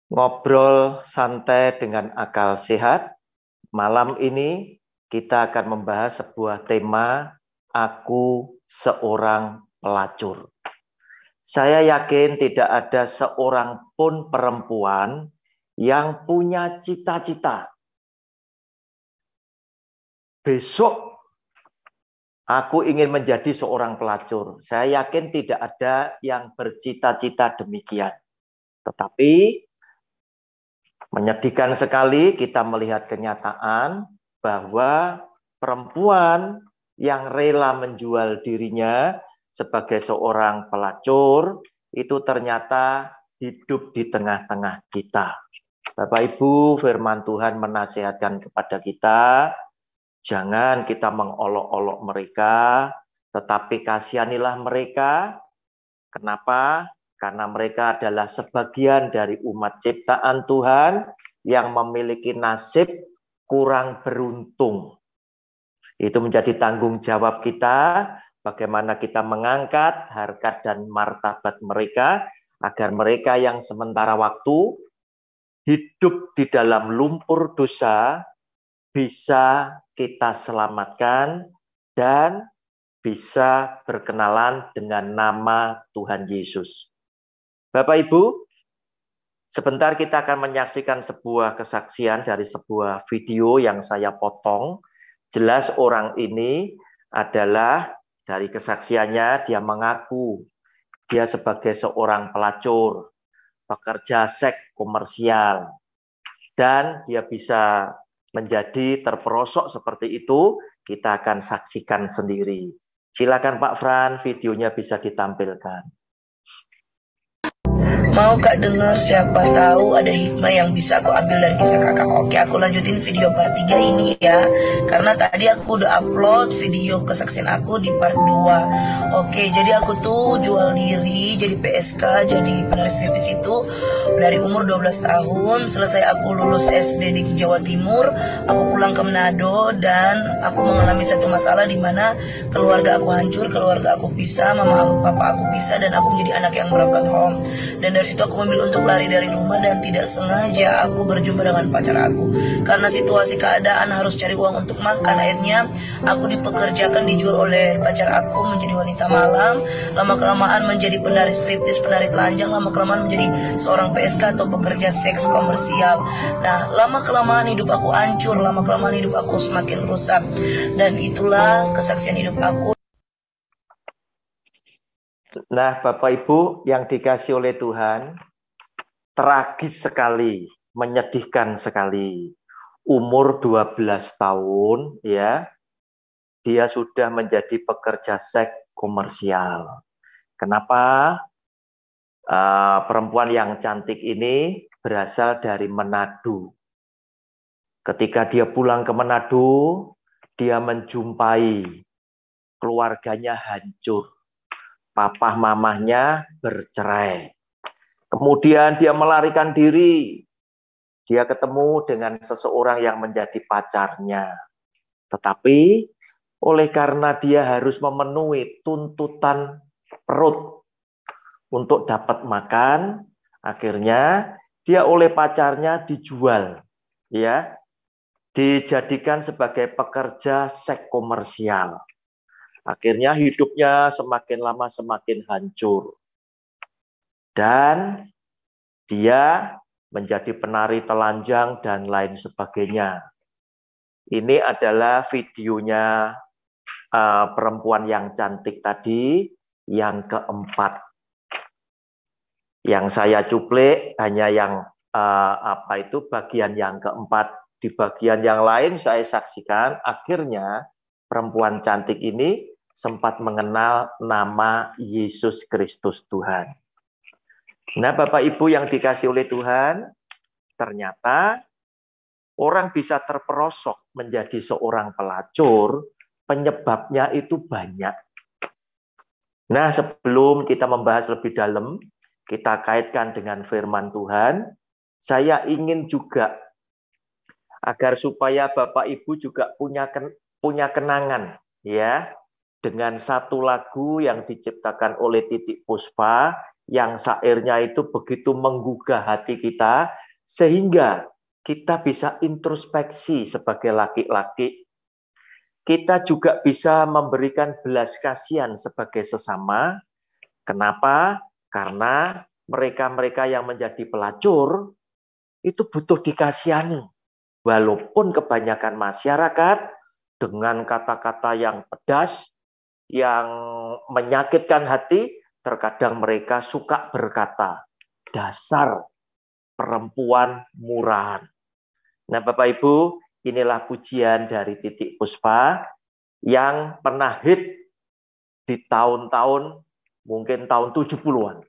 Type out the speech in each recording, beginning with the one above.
Ngobrol santai dengan akal sehat. Malam ini kita akan membahas sebuah tema, aku seorang pelacur. Saya yakin tidak ada seorang pun perempuan yang punya cita-cita. Besok aku ingin menjadi seorang pelacur. Saya yakin tidak ada yang bercita-cita demikian. Tetapi menyedihkan sekali kita melihat kenyataan bahwa perempuan yang rela menjual dirinya sebagai seorang pelacur itu ternyata hidup di tengah-tengah kita. Bapak Ibu, firman Tuhan menasihatkan kepada kita, jangan kita mengolok-olok mereka, tetapi kasihanilah mereka. Kenapa? Karena mereka adalah sebagian dari umat ciptaan Tuhan yang memiliki nasib kurang beruntung. Itu menjadi tanggung jawab kita, bagaimana kita mengangkat harkat dan martabat mereka, agar mereka yang sementara waktu hidup di dalam lumpur dosa, bisa kita selamatkan dan bisa berkenalan dengan nama Tuhan Yesus. Bapak Ibu, sebentar kita akan menyaksikan sebuah kesaksian dari sebuah video yang saya potong. Jelas orang ini adalah dari kesaksiannya dia mengaku dia sebagai seorang pelacur, pekerja seks komersial, dan dia bisa menjadi terperosok seperti itu. Kita akan saksikan sendiri. Silakan Pak Fran, videonya bisa ditampilkan. Mau Kak dengar, siapa tahu ada hikmah yang bisa aku ambil dari kisah kakak. Oke, aku lanjutin video part 3 ini ya. Karena tadi aku udah upload video kesaksian aku di part 2. Oke, jadi aku tuh jual diri jadi PSK, jadi penulis skriptis itu dari umur 12 tahun. Selesai aku lulus SD di Jawa Timur, aku pulang ke Manado dan aku mengalami satu masalah di mana keluarga aku hancur, keluarga aku pisah, mama papa aku pisah, dan aku menjadi anak yang broken home. Dan dari situ aku memilih untuk lari dari rumah, dan tidak sengaja aku berjumpa dengan pacar aku. Karena situasi keadaan harus cari uang untuk makan, akhirnya aku dipekerjakan, dijual oleh pacar aku menjadi wanita malam. Lama-kelamaan menjadi penari striptis, penari telanjang, lama-kelamaan menjadi seorang PSK atau pekerja seks komersial. Nah, lama-kelamaan hidup aku hancur, lama-kelamaan hidup aku semakin rusak. Dan itulah kesaksian hidup aku. Nah, Bapak Ibu yang dikasih oleh Tuhan, tragis sekali, menyedihkan sekali. Umur 12 tahun ya, dia sudah menjadi pekerja seks komersial. Kenapa? Perempuan yang cantik ini berasal dari Manado. Ketika dia pulang ke Manado, dia menjumpai keluarganya hancur. Papa mamahnya bercerai. Kemudian dia melarikan diri. Dia ketemu dengan seseorang yang menjadi pacarnya. Tetapi oleh karena dia harus memenuhi tuntutan perut untuk dapat makan, akhirnya dia oleh pacarnya dijual, ya, dijadikan sebagai pekerja seks komersial. Akhirnya hidupnya semakin lama semakin hancur. Dan dia menjadi penari telanjang dan lain sebagainya. Ini adalah videonya perempuan yang cantik tadi, yang keempat. Yang saya cuplik hanya yang bagian yang keempat. Di bagian yang lain saya saksikan akhirnya perempuan cantik ini sempat mengenal nama Yesus Kristus Tuhan. Nah, Bapak Ibu yang dikasih oleh Tuhan, ternyata orang bisa terperosok menjadi seorang pelacur, penyebabnya itu banyak. Nah, sebelum kita membahas lebih dalam, kita kaitkan dengan firman Tuhan, saya ingin juga agar supaya Bapak Ibu juga punya kenangan, ya. dengan satu lagu yang diciptakan oleh Titik Puspa, yang syairnya itu begitu menggugah hati kita, sehingga kita bisa introspeksi sebagai laki-laki. Kita juga bisa memberikan belas kasihan sebagai sesama. Kenapa? Karena mereka-mereka yang menjadi pelacur itu butuh dikasihani. Walaupun kebanyakan masyarakat dengan kata-kata yang pedas, yang menyakitkan hati, terkadang mereka suka berkata, dasar perempuan murahan. Nah, Bapak Ibu, inilah pujian dari Titik Puspa yang pernah hit di tahun-tahun, mungkin tahun 70-an.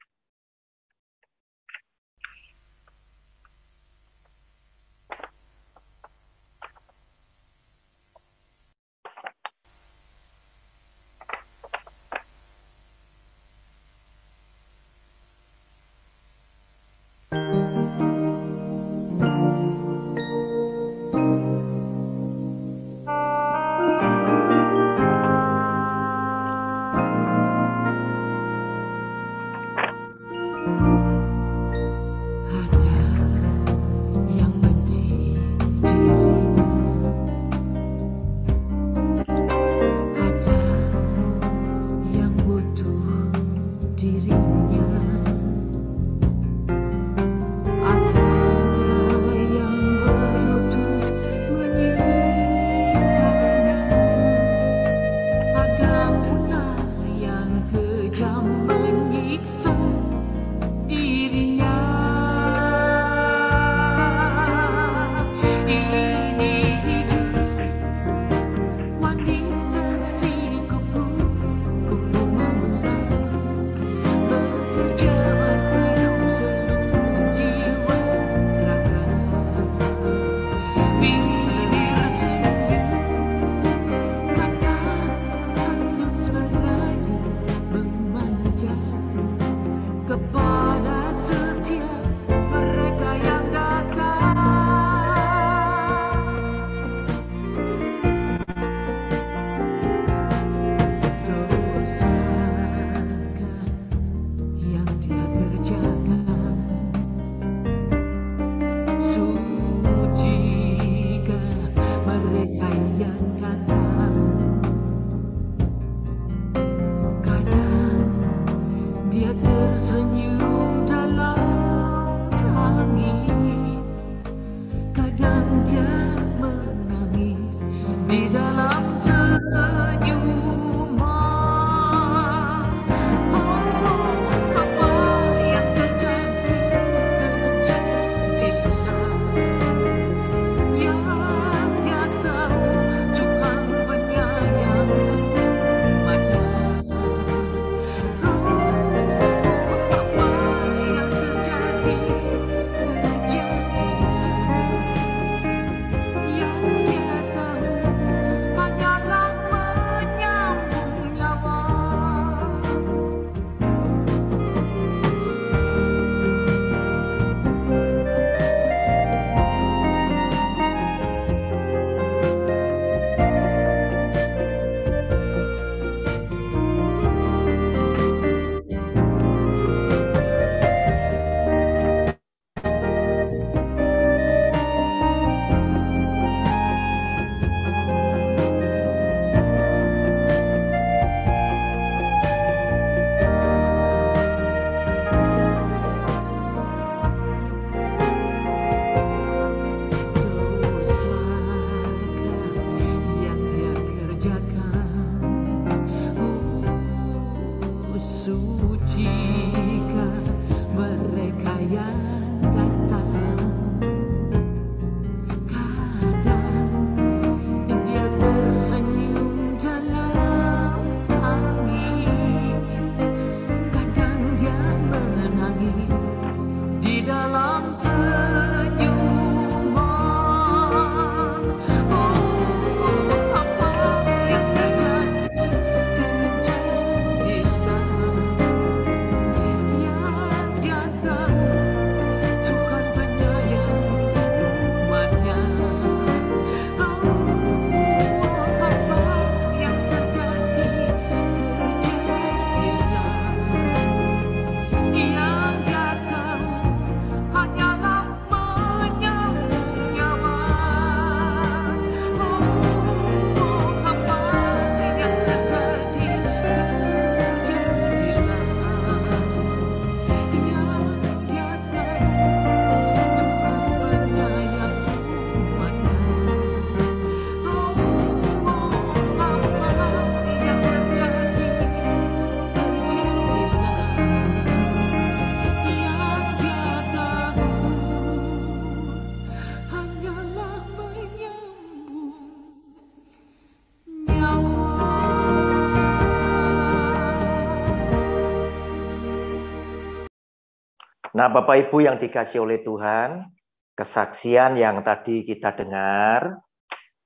Nah, Bapak Ibu yang dikasihi oleh Tuhan, kesaksian yang tadi kita dengar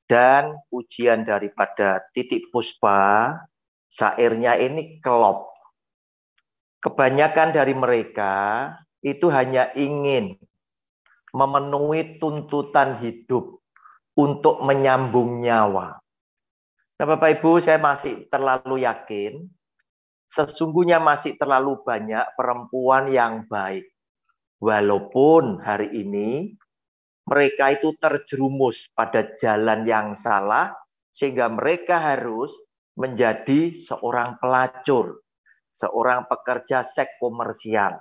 dan ujian daripada Titik Puspa, syairnya ini kelop. Kebanyakan dari mereka itu hanya ingin memenuhi tuntutan hidup untuk menyambung nyawa. Nah, Bapak Ibu, saya masih terlalu yakin, sesungguhnya masih terlalu banyak perempuan yang baik. Walaupun hari ini mereka itu terjerumus pada jalan yang salah, sehingga mereka harus menjadi seorang pelacur, seorang pekerja seks komersial.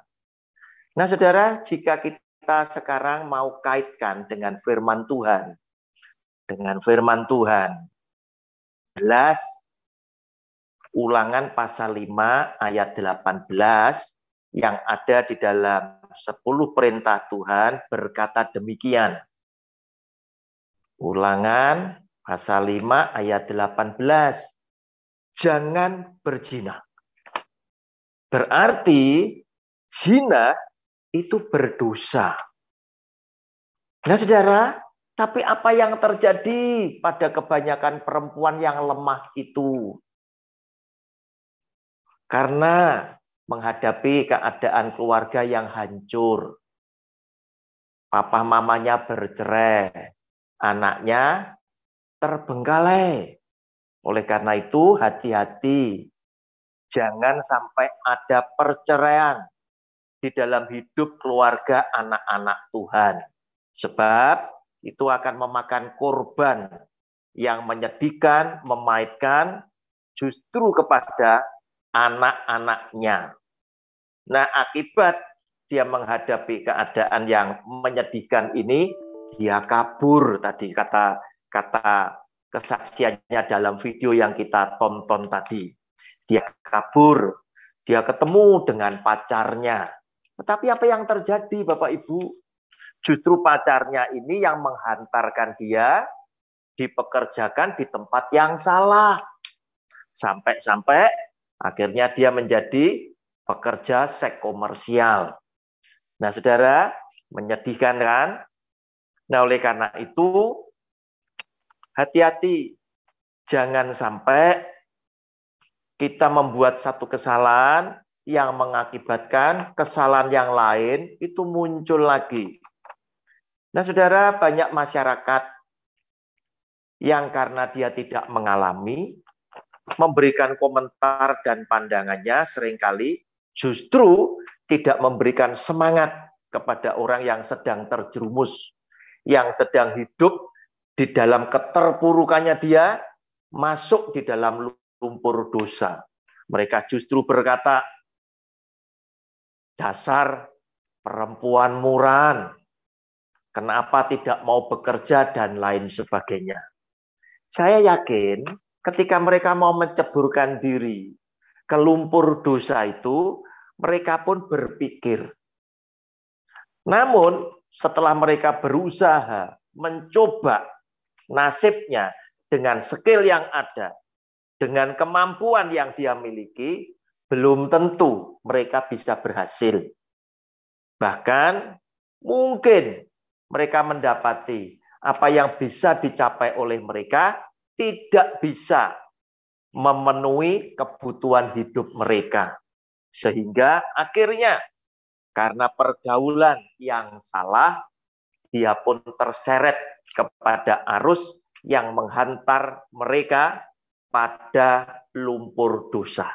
Nah, saudara, jika kita sekarang mau kaitkan dengan firman Tuhan, jelas Ulangan pasal 5 ayat 18 yang ada di dalam 10 perintah Tuhan berkata demikian. Ulangan pasal 5 ayat 18. Jangan berzina. Berarti zina itu berdosa. Nah, saudara, tapi apa yang terjadi pada kebanyakan perempuan yang lemah itu? Karena menghadapi keadaan keluarga yang hancur. Papa mamanya bercerai. Anaknya terbengkalai. Oleh karena itu, hati-hati. Jangan sampai ada perceraian di dalam hidup keluarga anak-anak Tuhan. Sebab itu akan memakan korban yang menyedihkan, memaitkan justru kepada anak-anaknya. Nah, akibat dia menghadapi keadaan yang menyedihkan ini, dia kabur tadi kata kesaksiannya dalam video yang kita tonton tadi. Dia kabur, dia ketemu dengan pacarnya. Tetapi apa yang terjadi, Bapak Ibu? Justru pacarnya ini yang menghantarkan dia dipekerjakan di tempat yang salah. Sampai-sampai akhirnya dia menjadi pekerja seks komersial. Nah, saudara, menyedihkan kan? Nah, oleh karena itu, hati-hati. Jangan sampai kita membuat satu kesalahan yang mengakibatkan kesalahan yang lain itu muncul lagi. Nah, saudara, banyak masyarakat yang karena dia tidak mengalami, memberikan komentar dan pandangannya seringkali justru tidak memberikan semangat kepada orang yang sedang terjerumus, yang sedang hidup di dalam keterpurukannya dia, masuk di dalam lumpur dosa. Mereka justru berkata, dasar perempuan murahan, kenapa tidak mau bekerja dan lain sebagainya. Saya yakin ketika mereka mau menceburkan diri ke lumpur dosa itu, mereka pun berpikir. Namun setelah mereka berusaha mencoba nasibnya dengan skill yang ada, dengan kemampuan yang dia miliki, belum tentu mereka bisa berhasil. Bahkan mungkin mereka mendapati apa yang bisa dicapai oleh mereka tidak bisa memenuhi kebutuhan hidup mereka. Sehingga akhirnya karena pergaulan yang salah, dia pun terseret kepada arus yang menghantar mereka pada lumpur dosa.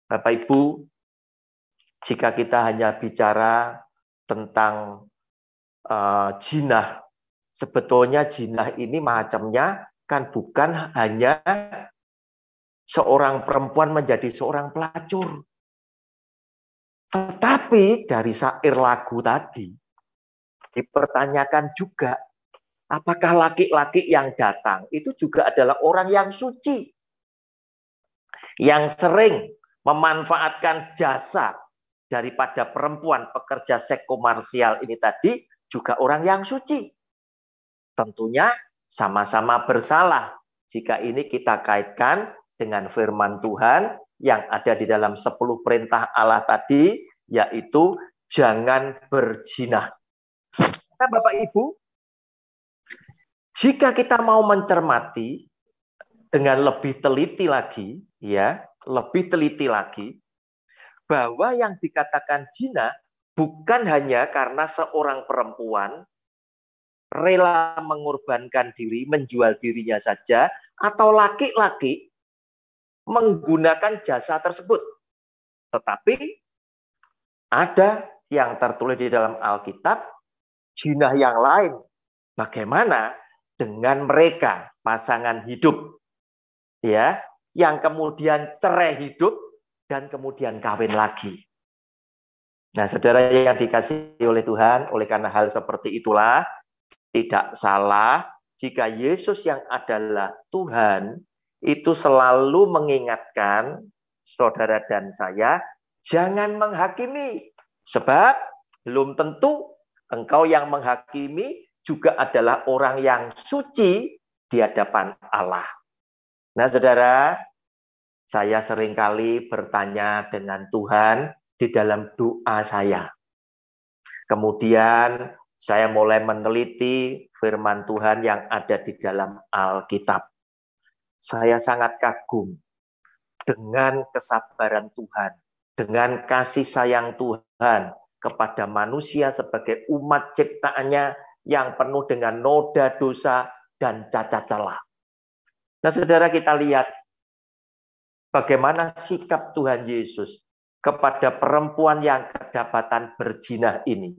Bapak Ibu, jika kita hanya bicara tentang jinah, sebetulnya jinah ini macamnya kan bukan hanya seorang perempuan menjadi seorang pelacur. Tetapi dari syair lagu tadi dipertanyakan juga, apakah laki-laki yang datang itu juga adalah orang yang suci, yang sering memanfaatkan jasa daripada perempuan pekerja seks komersial ini tadi juga orang yang suci. Tentunya sama-sama bersalah jika ini kita kaitkan dengan firman Tuhan yang ada di dalam 10 perintah Allah tadi, yaitu jangan berzina. Nah, Bapak Ibu, jika kita mau mencermati dengan lebih teliti lagi, ya, lebih teliti lagi, bahwa yang dikatakan zina bukan hanya karena seorang perempuan rela mengorbankan diri, menjual dirinya saja, atau laki-laki menggunakan jasa tersebut. Tetapi ada yang tertulis di dalam Alkitab, zina yang lain. Bagaimana dengan mereka, pasangan hidup, ya, yang kemudian cerai hidup dan kemudian kawin lagi. Nah, saudara yang dikasihi oleh Tuhan, oleh karena hal seperti itulah, tidak salah jika Yesus yang adalah Tuhan itu selalu mengingatkan saudara dan saya, jangan menghakimi. Sebab belum tentu engkau yang menghakimi juga adalah orang yang suci di hadapan Allah. Nah, saudara, saya seringkali bertanya dengan Tuhan di dalam doa saya. Kemudian saya mulai meneliti firman Tuhan yang ada di dalam Alkitab. Saya sangat kagum dengan kesabaran Tuhan, dengan kasih sayang Tuhan kepada manusia sebagai umat ciptaannya yang penuh dengan noda dosa dan cacat celah. Nah, saudara, kita lihat bagaimana sikap Tuhan Yesus kepada perempuan yang kedapatan berzina ini.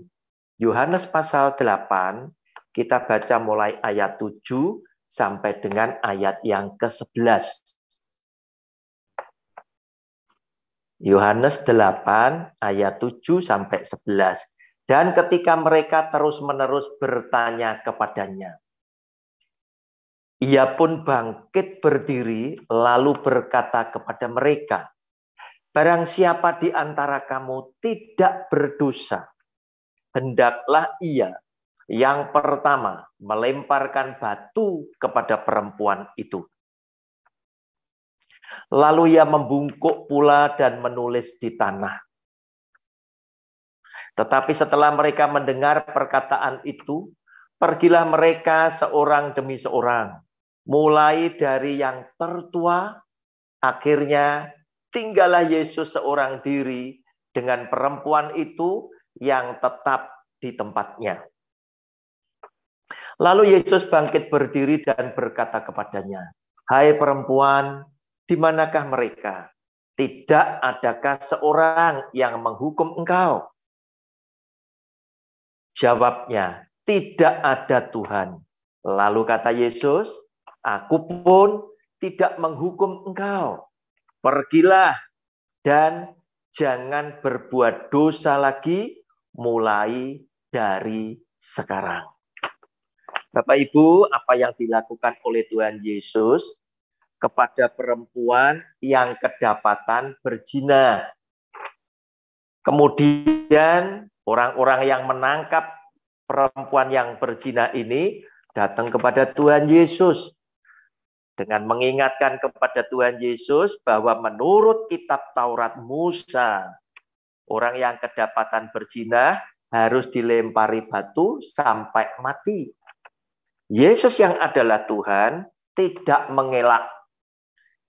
Yohanes pasal 8, kita baca mulai ayat 7 sampai dengan ayat yang ke-11. Yohanes 8 ayat 7 sampai 11. Dan ketika mereka terus-menerus bertanya kepadanya, ia pun bangkit berdiri lalu berkata kepada mereka, barang siapa di antara kamu tidak berdosa, hendaklah ia yang pertama melemparkan batu kepada perempuan itu. Lalu ia membungkuk pula dan menulis di tanah. Tetapi setelah mereka mendengar perkataan itu, pergilah mereka seorang demi seorang, mulai dari yang tertua, akhirnya tinggallah Yesus seorang diri dengan perempuan itu yang tetap di tempatnya. Lalu Yesus bangkit berdiri dan berkata kepadanya, hai perempuan, di manakah mereka? Tidak adakah seorang yang menghukum engkau? Jawabnya, tidak ada Tuhan. Lalu kata Yesus, aku pun tidak menghukum engkau. Pergilah dan jangan berbuat dosa lagi mulai dari sekarang. Bapak Ibu, apa yang dilakukan oleh Tuhan Yesus kepada perempuan yang kedapatan berzina. Kemudian orang-orang yang menangkap perempuan yang berzina ini datang kepada Tuhan Yesus dengan mengingatkan kepada Tuhan Yesus bahwa menurut kitab Taurat Musa, orang yang kedapatan berzina harus dilempari batu sampai mati. Yesus yang adalah Tuhan tidak mengelak.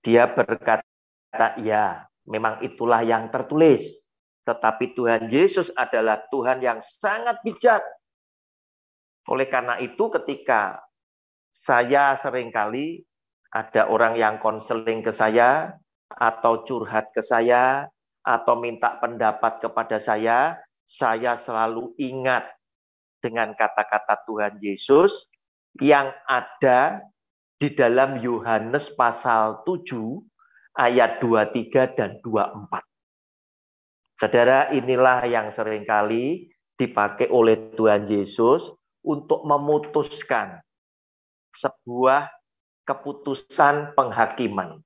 Dia berkata, ya, memang itulah yang tertulis. Tetapi Tuhan Yesus adalah Tuhan yang sangat bijak. Oleh karena itu ketika saya seringkali ada orang yang konseling ke saya, atau curhat ke saya, atau minta pendapat kepada saya selalu ingat dengan kata-kata Tuhan Yesus yang ada di dalam Yohanes pasal 7 ayat 23 dan 24. Saudara, inilah yang seringkali dipakai oleh Tuhan Yesus untuk memutuskan sebuah keputusan penghakiman.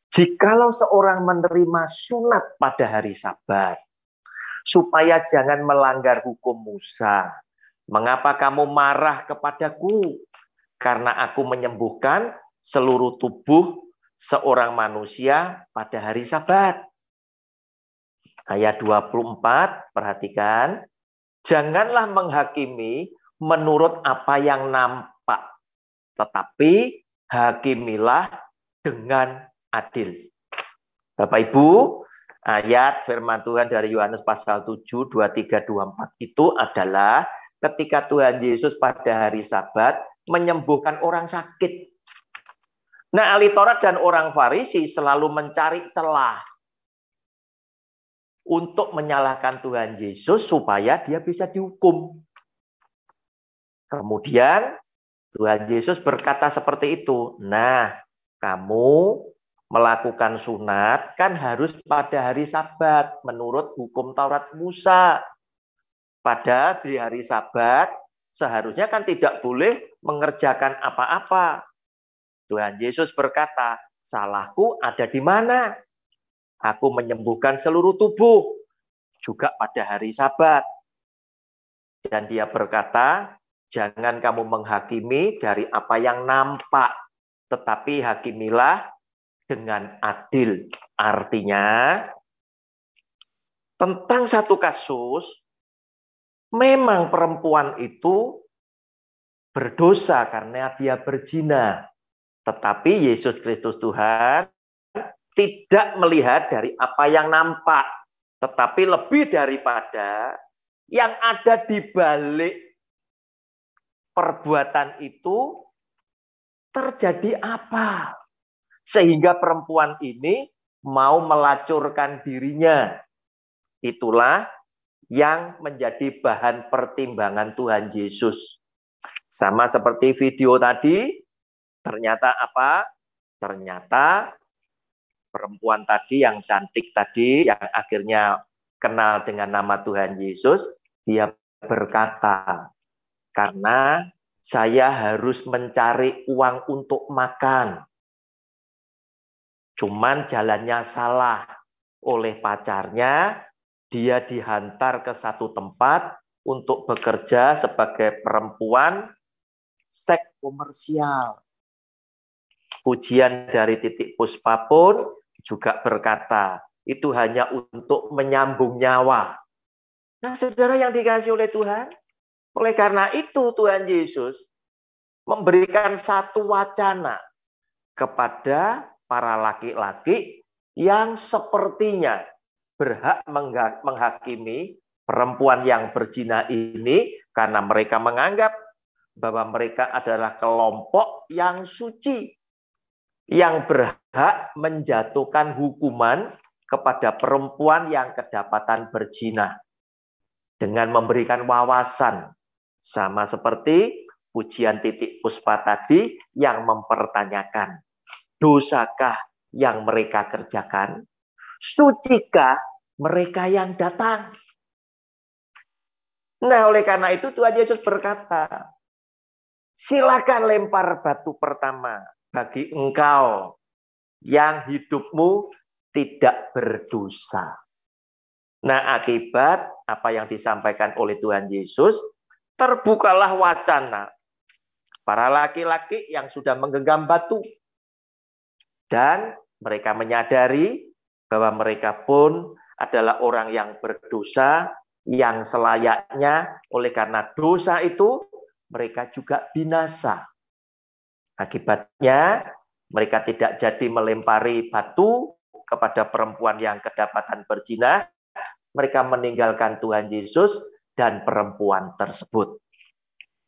Jikalau seorang menerima sunat pada hari Sabat, supaya jangan melanggar hukum Musa, mengapa kamu marah kepadaku? Karena aku menyembuhkan seluruh tubuh seorang manusia pada hari Sabat. Ayat 24, perhatikan. Janganlah menghakimi menurut apa yang nampak, tetapi hakimilah dengan adil. Bapak Ibu, ayat firman Tuhan dari Yohanes pasal 7, 23, 24 itu adalah ketika Tuhan Yesus pada hari Sabat menyembuhkan orang sakit. Nah, ahli Taurat dan orang Farisi selalu mencari celah untuk menyalahkan Tuhan Yesus supaya dia bisa dihukum. Kemudian Tuhan Yesus berkata seperti itu. Nah, kamu melakukan sunat kan harus pada hari Sabat menurut hukum Taurat Musa. Pada di hari Sabat seharusnya kan tidak boleh mengerjakan apa-apa. Tuhan Yesus berkata, salahku ada di mana? Aku menyembuhkan seluruh tubuh juga pada hari Sabat. Dan dia berkata, jangan kamu menghakimi dari apa yang nampak, tetapi hakimilah dengan adil. Artinya, tentang satu kasus, memang perempuan itu berdosa karena dia berzina. Tetapi Yesus Kristus Tuhan tidak melihat dari apa yang nampak, tetapi lebih daripada yang ada di balik perbuatan itu terjadi apa. Sehingga perempuan ini mau melacurkan dirinya. Itulah yang menjadi bahan pertimbangan Tuhan Yesus. Sama seperti video tadi, ternyata apa? Ternyata perempuan tadi yang cantik tadi, yang akhirnya kenal dengan nama Tuhan Yesus, dia berkata, karena saya harus mencari uang untuk makan. Cuman jalannya salah. Oleh pacarnya, dia dihantar ke satu tempat untuk bekerja sebagai perempuan seks komersial. Pujian dari Titik Puspa pun juga berkata, itu hanya untuk menyambung nyawa. Nah, saudara yang dikasihi oleh Tuhan, oleh karena itu Tuhan Yesus memberikan satu wacana kepada para laki-laki yang sepertinya berhak menghakimi perempuan yang berzina ini karena mereka menganggap bahwa mereka adalah kelompok yang suci, yang berhak menjatuhkan hukuman kepada perempuan yang kedapatan berzina dengan memberikan wawasan, sama seperti pujian Titik Puspa tadi yang mempertanyakan, dosakah yang mereka kerjakan? Sucikah mereka yang datang? Nah, oleh karena itu Tuhan Yesus berkata, silakan lempar batu pertama bagi engkau yang hidupmu tidak berdosa. Nah, akibat apa yang disampaikan oleh Tuhan Yesus, terbukalah wacana para laki-laki yang sudah menggenggam batu. Dan mereka menyadari bahwa mereka pun adalah orang yang berdosa, yang selayaknya oleh karena dosa itu mereka juga binasa. Akibatnya mereka tidak jadi melempari batu kepada perempuan yang kedapatan berzina. Mereka meninggalkan Tuhan Yesus dan perempuan tersebut.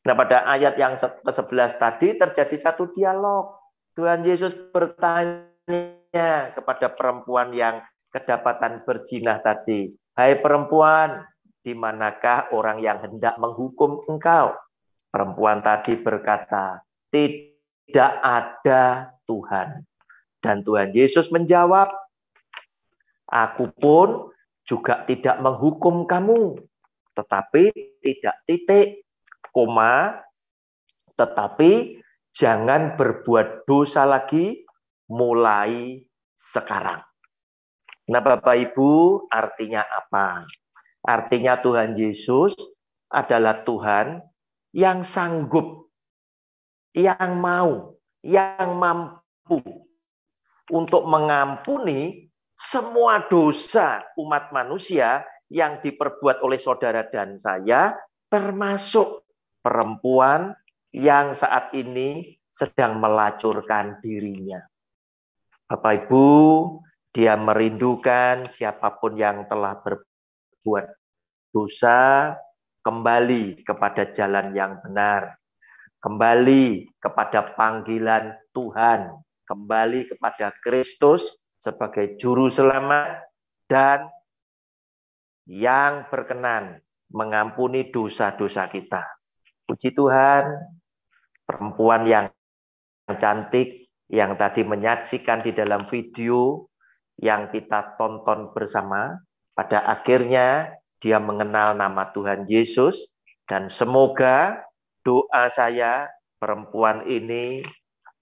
Nah, pada ayat yang ke-11 tadi terjadi satu dialog. Tuhan Yesus bertanya kepada perempuan yang kedapatan berzina tadi, hai perempuan, di manakah orang yang hendak menghukum engkau? Perempuan tadi berkata, tidak ada Tuhan. Dan Tuhan Yesus menjawab, aku pun juga tidak menghukum kamu, tetapi tidak titik, koma, tetapi jangan berbuat dosa lagi mulai sekarang. Nah, Bapak Ibu, artinya apa? Artinya Tuhan Yesus adalah Tuhan yang sanggup, yang mampu untuk mengampuni semua dosa umat manusia yang diperbuat oleh saudara dan saya, termasuk perempuan yang saat ini sedang melacurkan dirinya. Bapak Ibu, dia merindukan siapapun yang telah berbuat dosa, kembali kepada jalan yang benar, kembali kepada panggilan Tuhan, kembali kepada Kristus sebagai juru selamat dan yang berkenan mengampuni dosa-dosa kita. Puji Tuhan, perempuan yang cantik yang tadi menyaksikan di dalam video yang kita tonton bersama, pada akhirnya dia mengenal nama Tuhan Yesus, dan semoga doa saya, perempuan ini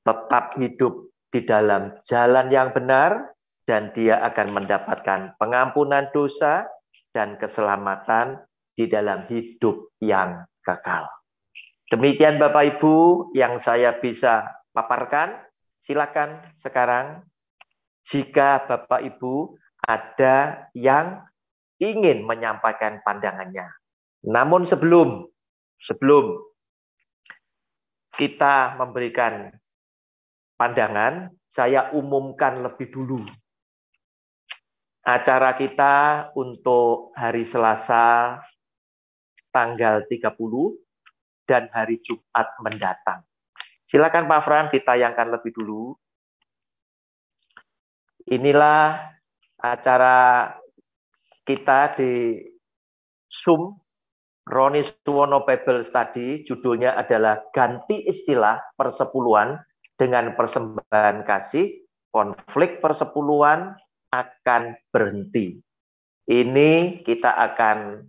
tetap hidup di dalam jalan yang benar, dan dia akan mendapatkan pengampunan dosa dan keselamatan di dalam hidup yang kekal. Demikian Bapak Ibu yang saya bisa paparkan. Silakan sekarang jika Bapak Ibu ada yang ingin menyampaikan pandangannya. Namun sebelum kita memberikan pandangan, saya umumkan lebih dulu acara kita untuk hari Selasa tanggal 30 dan hari Jumat mendatang. Silakan Pak Fran ditayangkan lebih dulu. Inilah acara kita di Zoom Roni Suwono Bible Study, judulnya adalah Ganti Istilah Persepuluhan dengan Persembahan Kasih, Konflik Persepuluhan akan berhenti. Ini kita akan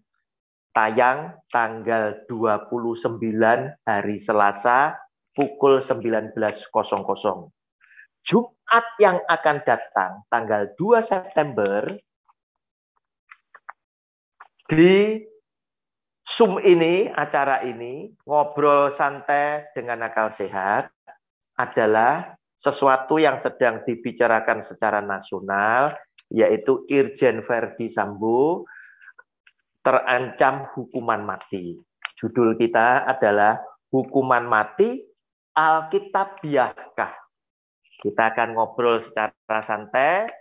tayang tanggal 29 hari Selasa pukul 19.00. Jumat yang akan datang tanggal 2 September di Zoom ini, acara ini, ngobrol santai dengan akal sehat, adalah sesuatu yang sedang dibicarakan secara nasional, yaitu Irjen Verdi Sambo terancam hukuman mati. Judul kita adalah Hukuman Mati Alkitabiahkah. Kita akan ngobrol secara santai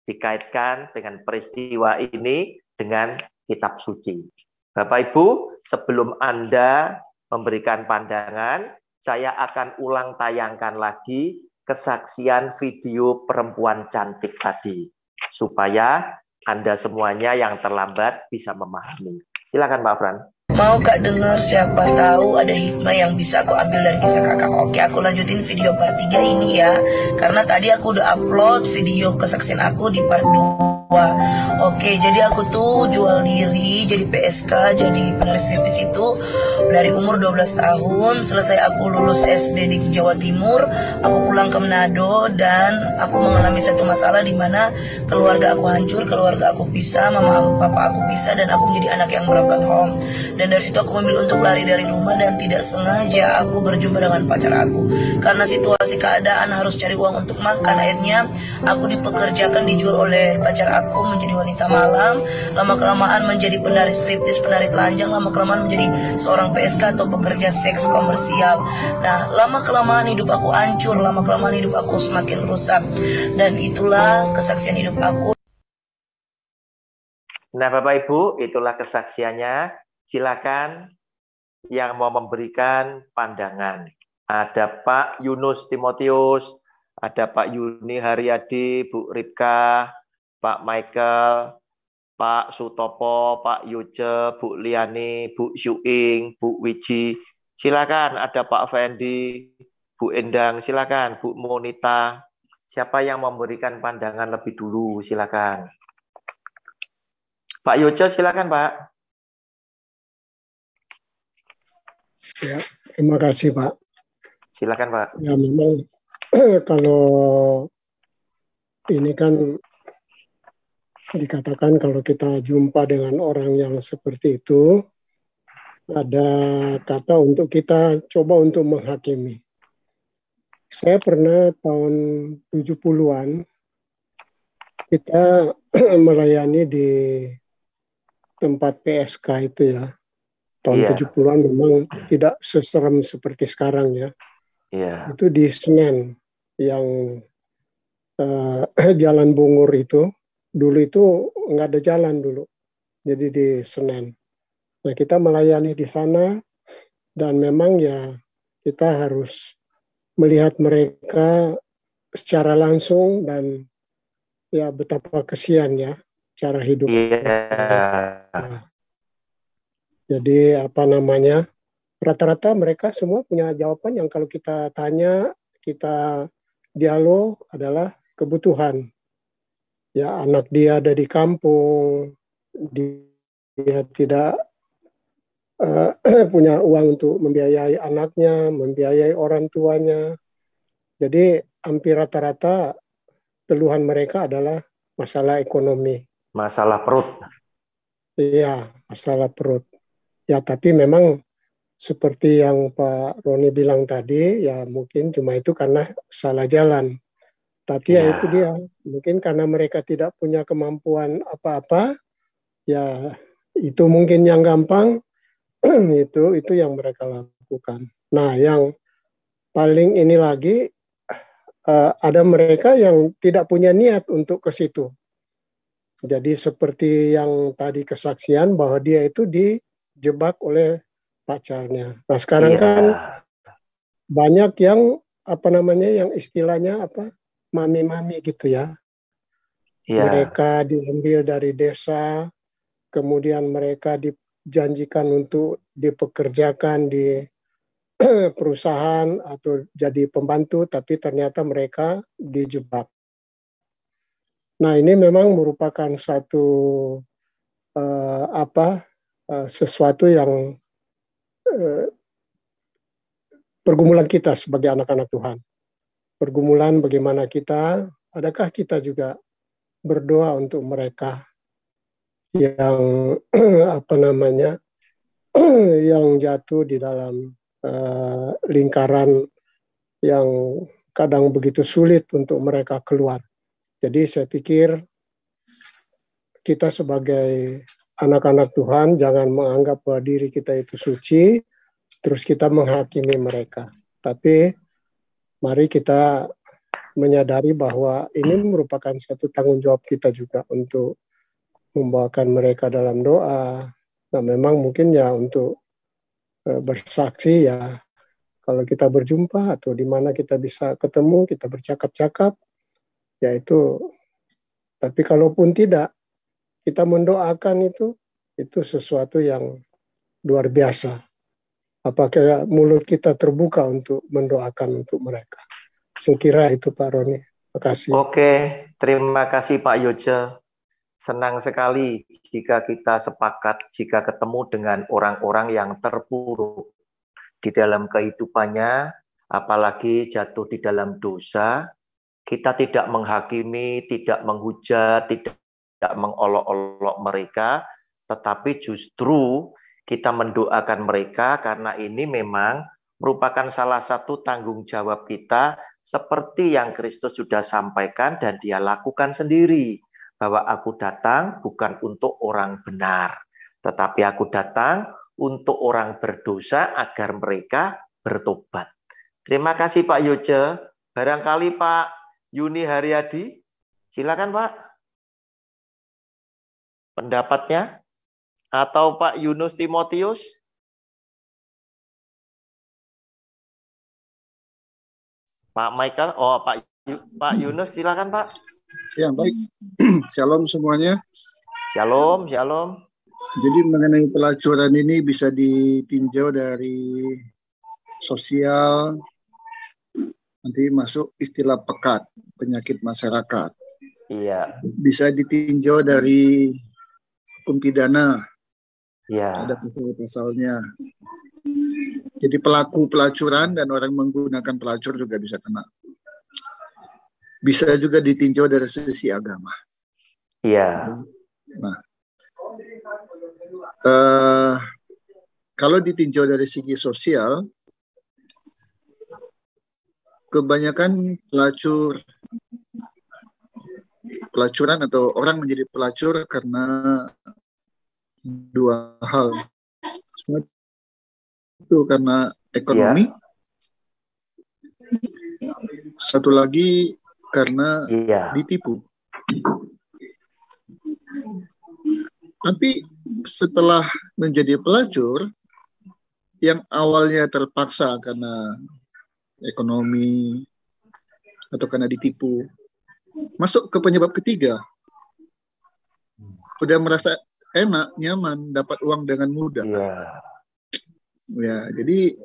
dikaitkan dengan peristiwa ini dengan kitab suci. Bapak Ibu, sebelum Anda memberikan pandangan, saya akan ulang tayangkan lagi kesaksian video perempuan cantik tadi, supaya Anda semuanya yang terlambat bisa memahami. Silakan Pak Fran. Mau Kak dengar, siapa tahu ada hikmah yang bisa aku ambil dari kisah kakak. Oke, aku lanjutin video part 3 ini ya. Karena tadi aku udah upload video kesaksian aku di part 2. Oke, jadi aku tuh jual diri jadi PSK, jadi penari striptis itu dari umur 12 tahun. Selesai aku lulus SD di Jawa Timur, aku pulang ke Manado dan aku mengalami satu masalah di mana keluarga aku hancur, keluarga aku pisah, mama aku, papa aku pisah, dan aku menjadi anak yang broken home. Dan dari situ aku memilih untuk lari dari rumah, dan tidak sengaja aku berjumpa dengan pacar aku. Karena situasi keadaan harus cari uang untuk makan, akhirnya aku dipekerjakan, dijual oleh pacar aku menjadi wanita malam. Lama-kelamaan menjadi penari striptis, penari telanjang, lama-kelamaan menjadi seorang PSK atau pekerja seks komersial. Nah, lama-kelamaan hidup aku hancur, lama-kelamaan hidup aku semakin rusak. Dan itulah kesaksian hidup aku. Nah Bapak Ibu, itulah kesaksiannya. Silakan yang mau memberikan pandangan. Ada Pak Yunus Timotius, ada Pak Yuni Haryadi, Bu Ripka, Pak Michael, Pak Sutopo, Pak Yuce, Bu Liani, Bu Syuing, Bu Wiji. Silakan, ada Pak Fendi, Bu Endang, silakan, Bu Monita. Siapa yang memberikan pandangan lebih dulu, silakan. Pak Yuce, silakan Pak. Ya, terima kasih Pak. Silakan Pak. Ya memang kalau ini kan dikatakan kalau kita jumpa dengan orang yang seperti itu, ada kata untuk kita coba untuk menghakimi. Saya pernah tahun 70-an Kita melayani di tempat PSK itu ya. Tahun Iya, 70-an memang tidak seserem seperti sekarang ya. iya, Itu di Senen yang Jalan Bungur itu. Dulu itu nggak ada jalan dulu. Jadi di Senen. Nah, kita melayani di sana dan memang ya kita harus melihat mereka secara langsung dan ya betapa kesian ya cara hidup iya, mereka. Jadi apa namanya, rata-rata mereka semua punya jawaban yang kalau kita tanya, kita dialog adalah kebutuhan. Ya anak dia ada di kampung, dia tidak punya uang untuk membiayai anaknya, membiayai orang tuanya. Jadi hampir rata-rata keluhan mereka adalah masalah ekonomi. masalah perut. Iya, masalah perut. Ya, tapi memang seperti yang Pak Roni bilang tadi, ya mungkin cuma itu karena salah jalan. Tapi ya Iya, itu dia, mungkin karena mereka tidak punya kemampuan apa-apa, ya itu mungkin yang gampang, itu yang mereka lakukan. Nah, yang paling ini lagi, ada mereka yang tidak punya niat untuk ke situ. Jadi seperti yang tadi kesaksian bahwa dia itu dijebak oleh pacarnya. Nah sekarang iya, kan banyak yang apa namanya yang istilahnya apa mami-mami gitu ya. iya, Mereka diambil dari desa, kemudian mereka dijanjikan untuk dipekerjakan di perusahaan atau jadi pembantu, tapi ternyata mereka dijebak. Nah ini memang merupakan satu sesuatu yang eh, pergumulan kita sebagai anak-anak Tuhan. Pergumulan bagaimana kita, adakah kita juga berdoa untuk mereka yang apa namanya, yang jatuh di dalam lingkaran yang kadang begitu sulit untuk mereka keluar. Jadi saya pikir kita sebagai anak-anak Tuhan jangan menganggap bahwa diri kita itu suci, terus kita menghakimi mereka. Tapi mari kita menyadari bahwa ini merupakan satu tanggung jawab kita juga untuk membawakan mereka dalam doa. Nah, memang mungkin ya untuk bersaksi ya kalau kita berjumpa atau di mana kita bisa ketemu, kita bercakap-cakap, ya itu. Tapi kalaupun tidak, kita mendoakan itu sesuatu yang luar biasa. Apakah mulut kita terbuka untuk mendoakan untuk mereka? Saya kira itu Pak Roni. Terima kasih. oke, terima kasih Pak Yoje. Senang sekali jika kita sepakat, jika ketemu dengan orang-orang yang terpuruk di dalam kehidupannya, apalagi jatuh di dalam dosa, kita tidak menghakimi, tidak menghujat, tidak mengolok-olok mereka, tetapi justru kita mendoakan mereka karena ini memang merupakan salah satu tanggung jawab kita seperti yang Kristus sudah sampaikan dan dia lakukan sendiri. Bahwa aku datang bukan untuk orang benar, tetapi aku datang untuk orang berdosa agar mereka bertobat. Terima kasih Pak Yoje. Barangkali Pak Yuni Haryadi, silakan Pak. Pendapatnya. Atau Pak Yunus Timotius. Pak Michael, Pak Yunus silakan Pak. Ya, baik. Shalom semuanya. Shalom, shalom. Jadi mengenai pelacuran ini bisa ditinjau dari sosial, nanti masuk istilah pekat, penyakit masyarakat. Iya. Bisa ditinjau dari hukum pidana. Iya. Ada pasal-pasalnya. Jadi pelaku pelacuran dan orang menggunakan pelacur juga bisa kena. Bisa juga ditinjau dari sisi agama. Iya. Nah, kalau ditinjau dari segi sosial, kebanyakan pelacur pelacuran atau orang menjadi pelacur karena dua hal. Satu karena ekonomi, satu lagi karena ditipu. Tapi setelah menjadi pelacur, yang awalnya terpaksa karena ekonomi atau karena ditipu, masuk ke penyebab ketiga. Udah merasa enak, nyaman, dapat uang dengan mudah. Ya, jadi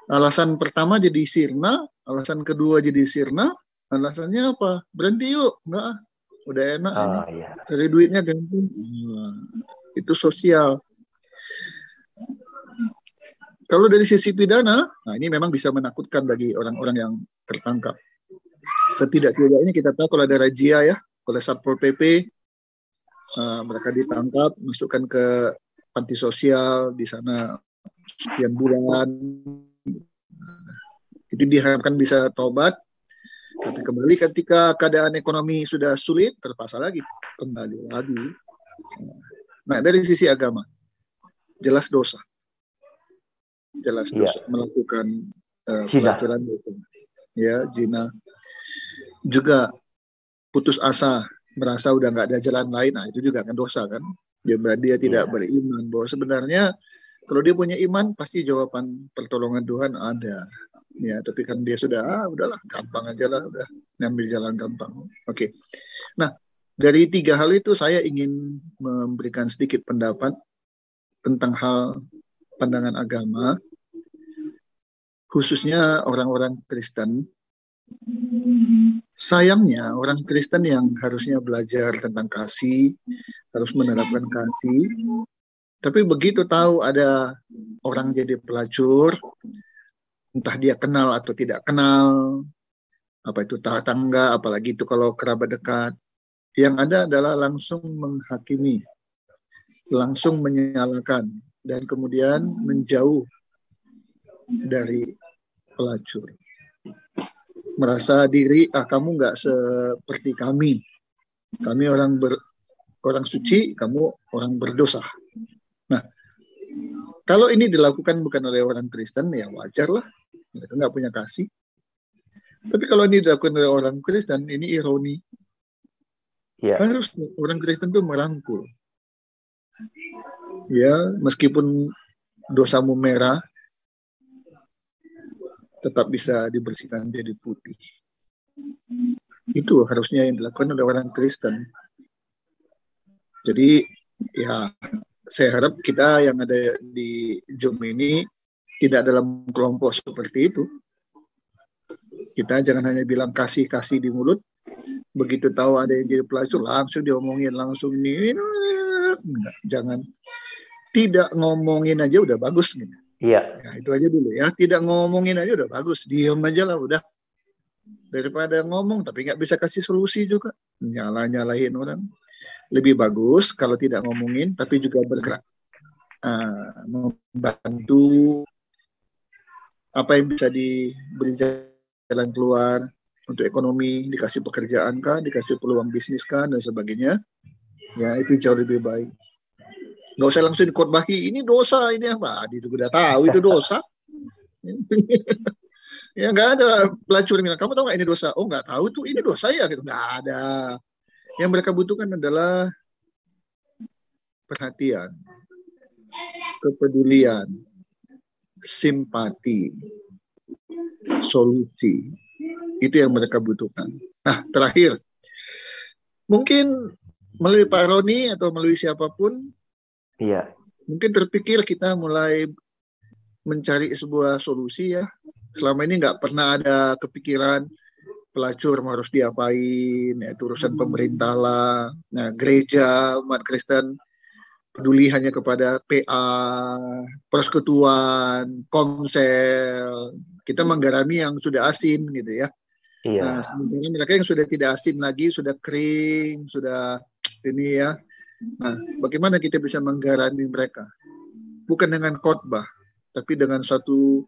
alasan pertama jadi sirna, alasan kedua jadi sirna, alasannya apa? Berhenti yuk, enggak, udah enak ini. Cari duitnya gampang. Itu sosial. Kalau dari sisi pidana, nah ini memang bisa menakutkan bagi orang-orang yang tertangkap. Setidak-tidaknya kita tahu kalau ada razia ya, oleh Satpol PP, mereka ditangkap, masukkan ke panti sosial, di sana sekian bulan, itu diharapkan bisa tobat, tapi kembali ketika keadaan ekonomi sudah sulit, terpaksa lagi, kembali lagi. Nah, dari sisi agama, jelas dosa. Jelas dosa, melakukan pelacuran itu. Ya, zina. Juga putus asa, merasa udah nggak ada jalan lain, nah itu juga kan dosa kan. Dia tidak beriman bahwa sebenarnya kalau dia punya iman pasti jawaban pertolongan Tuhan ada. Ya, tapi kan dia sudah udahlah gampang aja lah, udah ngambil jalan gampang. Oke. Nah, dari tiga hal itu saya ingin memberikan sedikit pendapat tentang hal pandangan agama, khususnya orang-orang Kristen. Sayangnya orang Kristen yang harusnya belajar tentang kasih, harus menerapkan kasih, tapi begitu tahu ada orang jadi pelacur, entah dia kenal atau tidak kenal, apa itu tetangga, apalagi itu kalau kerabat dekat, yang ada adalah langsung menghakimi, langsung menyalahkan, dan kemudian menjauh dari pelacur. Merasa diri, kamu nggak seperti kami orang suci, kamu orang berdosa. Nah, kalau ini dilakukan bukan oleh orang Kristen, ya wajar lah, mereka nggak punya kasih. Tapi kalau ini dilakukan oleh orang Kristen, ini ironi. Harus orang Kristen itu merangkul. Ya, meskipun dosamu merah, tetap bisa dibersihkan jadi putih. Itu harusnya yang dilakukan oleh orang Kristen. Jadi ya saya harap kita yang ada di Zoom ini tidak dalam kelompok seperti itu. Kita jangan hanya bilang kasih-kasih di mulut, begitu tahu ada yang jadi pelacur langsung diomongin, langsung ini. Enggak, jangan. Tidak ngomongin aja udah bagus gitu. Iya. Nah, itu aja dulu ya. Tidak ngomongin aja udah bagus. Diam aja lah udah. Daripada ngomong tapi nggak bisa kasih solusi juga. Nyalahin orang. Lebih bagus kalau tidak ngomongin tapi juga bergerak. Membantu apa yang bisa diberi jalan keluar untuk ekonomi, dikasih pekerjaan kah, dikasih peluang bisnis kah, dan sebagainya. Ya, itu jauh lebih baik. Nggak usah langsung dikhotbahi, ini dosa, ini apa? Dia juga udah tahu itu dosa. Ya nggak ada pelacur bilang, kamu tahu nggak ini dosa? Oh nggak tahu tuh, ini dosa ya, gitu. Nggak ada. Yang mereka butuhkan adalah perhatian, kepedulian, simpati, solusi. Itu yang mereka butuhkan. Nah, terakhir, mungkin melalui Pak Roni atau melalui siapapun, mungkin terpikir kita mulai mencari sebuah solusi ya. Selama ini nggak pernah ada kepikiran pelacur harus diapain, itu urusan pemerintah lah. Nah, gereja, umat Kristen peduli hanya kepada PA, persekutuan, komsel. Kita menggarami yang sudah asin gitu ya. Nah, sementara mereka yang sudah tidak asin lagi, sudah kering, sudah ini ya. Nah, bagaimana kita bisa menggarami mereka? Bukan dengan khotbah, tapi dengan satu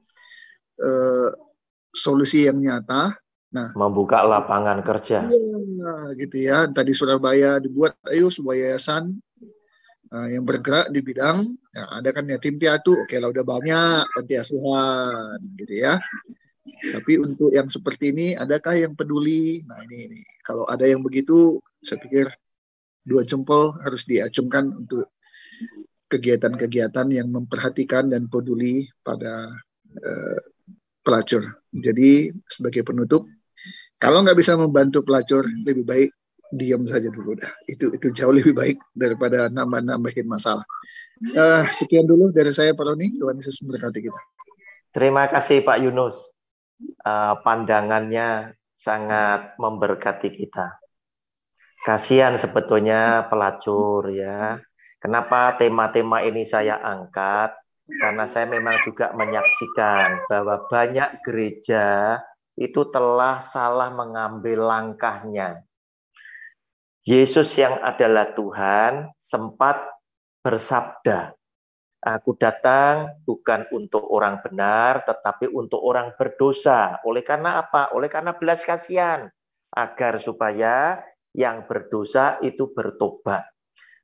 solusi yang nyata, Nah, membuka lapangan kerja. iya, gitu ya. Tadi Surabaya dibuat, ayo sebuah yayasan yang bergerak di bidang, ya, ada kan yatim piatu, oke lah udah banyak panti asuhan, gitu ya. Tapi untuk yang seperti ini, adakah yang peduli? Nah ini kalau ada yang begitu, saya pikir 2 jempol harus diacungkan untuk kegiatan-kegiatan yang memperhatikan dan peduli pada pelacur. Jadi sebagai penutup, kalau nggak bisa membantu pelacur, lebih baik diam saja dulu dah. Itu jauh lebih baik daripada nambah-nambahin masalah. Sekian dulu dari saya, Pak Roni. Tuhan Yesus memberkati kita. Terima kasih Pak Yunus. Pandangannya sangat memberkati kita. Kasihan sebetulnya pelacur ya. Kenapa tema-tema ini saya angkat? Karena saya memang juga menyaksikan bahwa banyak gereja itu telah salah mengambil langkahnya. Yesus yang adalah Tuhan sempat bersabda, "Aku datang bukan untuk orang benar, tetapi untuk orang berdosa." Oleh karena apa? Oleh karena belas kasihan, agar supaya yang berdosa itu bertobat.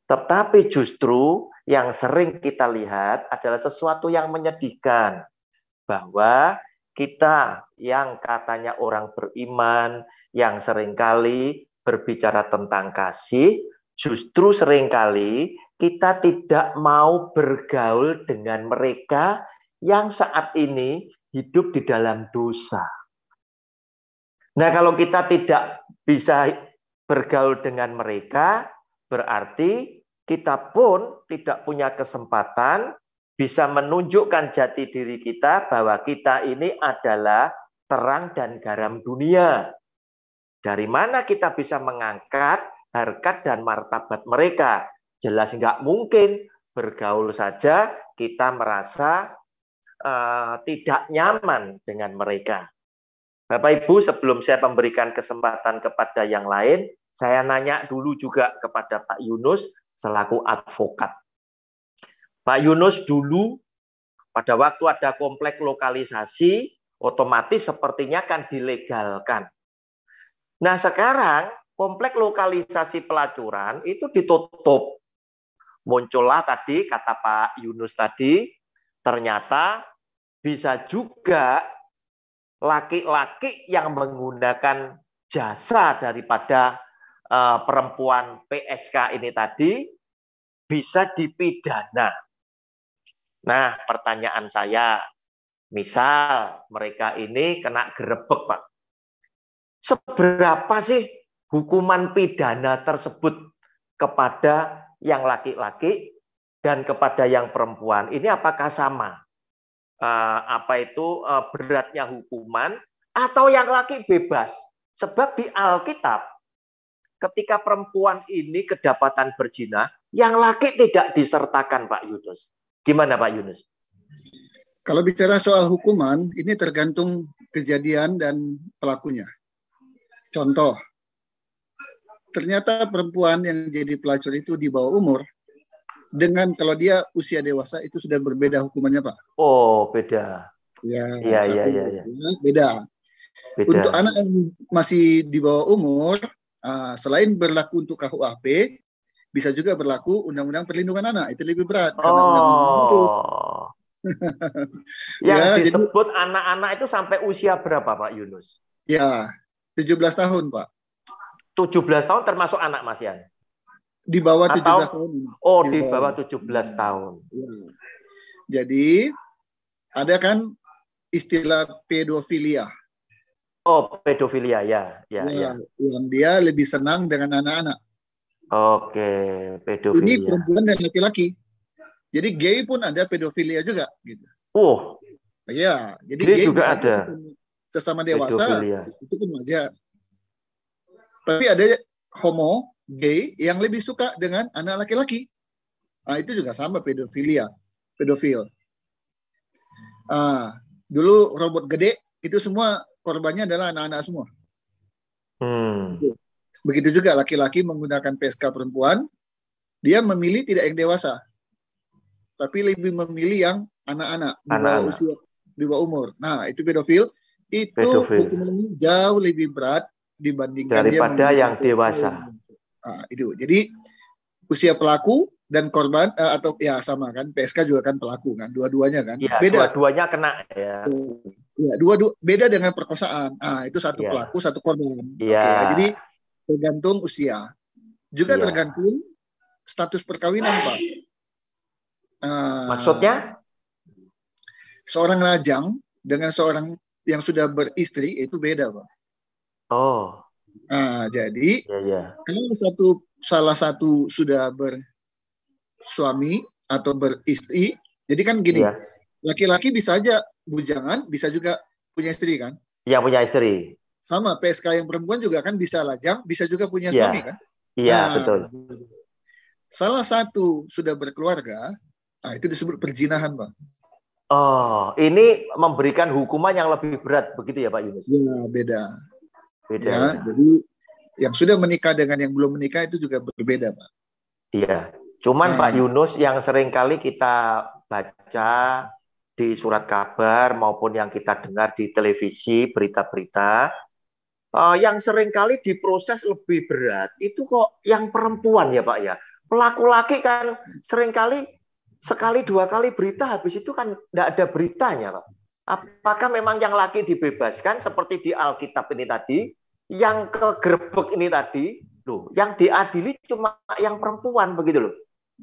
Tetapi justru yang sering kita lihat adalah sesuatu yang menyedihkan, bahwa kita yang katanya orang beriman, yang seringkali berbicara tentang kasih, justru seringkali kita tidak mau bergaul dengan mereka yang saat ini hidup di dalam dosa. Nah, kalau kita tidak bisa bergaul dengan mereka, berarti kita pun tidak punya kesempatan bisa menunjukkan jati diri kita bahwa kita ini adalah terang dan garam dunia. Dari mana kita bisa mengangkat harkat dan martabat mereka? Jelas nggak mungkin bergaul saja kita merasa tidak nyaman dengan mereka. Bapak Ibu, sebelum saya memberikan kesempatan kepada yang lain, saya nanya dulu juga kepada Pak Yunus selaku advokat. Pak Yunus dulu pada waktu ada komplek lokalisasi, otomatis sepertinya kan dilegalkan. Nah sekarang komplek lokalisasi pelacuran itu ditutup. Muncullah tadi kata Pak Yunus tadi, ternyata bisa juga laki-laki yang menggunakan jasa daripada perempuan PSK ini tadi bisa dipidana. Nah pertanyaan saya, misal mereka ini kena gerebek Pak, seberapa sih hukuman pidana tersebut kepada yang laki-laki dan kepada yang perempuan? Ini apakah sama? Beratnya hukuman, atau yang laki bebas? Sebab di Alkitab, ketika perempuan ini kedapatan berzina, yang laki tidak disertakan, Pak Yunus. Gimana Pak Yunus? Kalau bicara soal hukuman, ini tergantung kejadian dan pelakunya. Contoh, ternyata perempuan yang jadi pelacur itu di bawah umur, dengan kalau dia usia dewasa itu sudah berbeda hukumannya Pak. Oh, beda. Ya, Iya. Beda. Untuk anak yang masih di bawah umur, selain berlaku untuk KUHP, bisa juga berlaku Undang-Undang Perlindungan Anak. Itu lebih berat. Yang disebut anak-anak itu sampai usia berapa Pak Yunus? Ya, 17 tahun Pak. 17 tahun termasuk anak Mas Yan? Di bawah 17 tahun. Oh, di bawah 17 tahun. Ya. Jadi, ada kan istilah pedofilia. Oh, pedofilia, ya. Yang dia lebih senang dengan anak-anak. Oke, pedofilia. Ini perempuan dan laki-laki. Jadi gay pun ada pedofilia juga. Gitu. Oh, ya. Jadi gay juga ada. Sesama dewasa, pedofilia. itu pun wajar. Tapi ada homo, gay, yang lebih suka dengan anak laki-laki. Itu juga sama pedofil. Dulu robot gede, itu semua korbannya adalah anak-anak semua. Begitu juga laki-laki menggunakan PSK perempuan, dia memilih tidak yang dewasa, tapi lebih memilih yang anak-anak di bawah usia, di bawah umur. Nah, itu pedofil. itu pedofil hukumannya jauh lebih berat dibandingkan dia daripada membunuh yang dewasa. Nah, itu. Jadi usia pelaku dan korban atau ya sama kan, PSK juga kan pelaku kan, dua-duanya kan. Ya, Beda. dua-duanya kena ya. Ya, beda dengan perkosaan. Ah, itu satu pelaku, satu korban. Ya. Oke, ya. Jadi tergantung usia. Juga tergantung status perkawinan, Pak. Maksudnya? Seorang lajang dengan seorang yang sudah beristri itu beda, Pak. Oh. Nah, jadi kalau salah satu sudah bersuami atau beristri, jadi kan gini, laki-laki bisa aja bujangan, bisa juga punya istri kan? Iya, punya istri. Sama PSK yang perempuan juga kan bisa lajang, bisa juga punya suami kan? Iya, betul. Salah satu sudah berkeluarga, nah itu disebut perzinahan, Pak. Oh, ini memberikan hukuman yang lebih berat, begitu ya Pak Yunus? Ya, beda. Beda ya. Jadi yang sudah menikah dengan yang belum menikah itu juga berbeda, Pak. Iya. Cuman Pak Yunus yang sering kali kita baca di surat kabar maupun yang kita dengar di televisi, berita-berita, yang sering kali diproses lebih berat itu kok yang perempuan ya Pak ya. Pelaku laki kan sering kali sekali dua kali berita, habis itu kan tidak ada beritanya Pak. Apakah memang yang laki dibebaskan seperti di Alkitab ini tadi, yang kegerebek ini tadi, loh, yang diadili cuma yang perempuan begitu loh.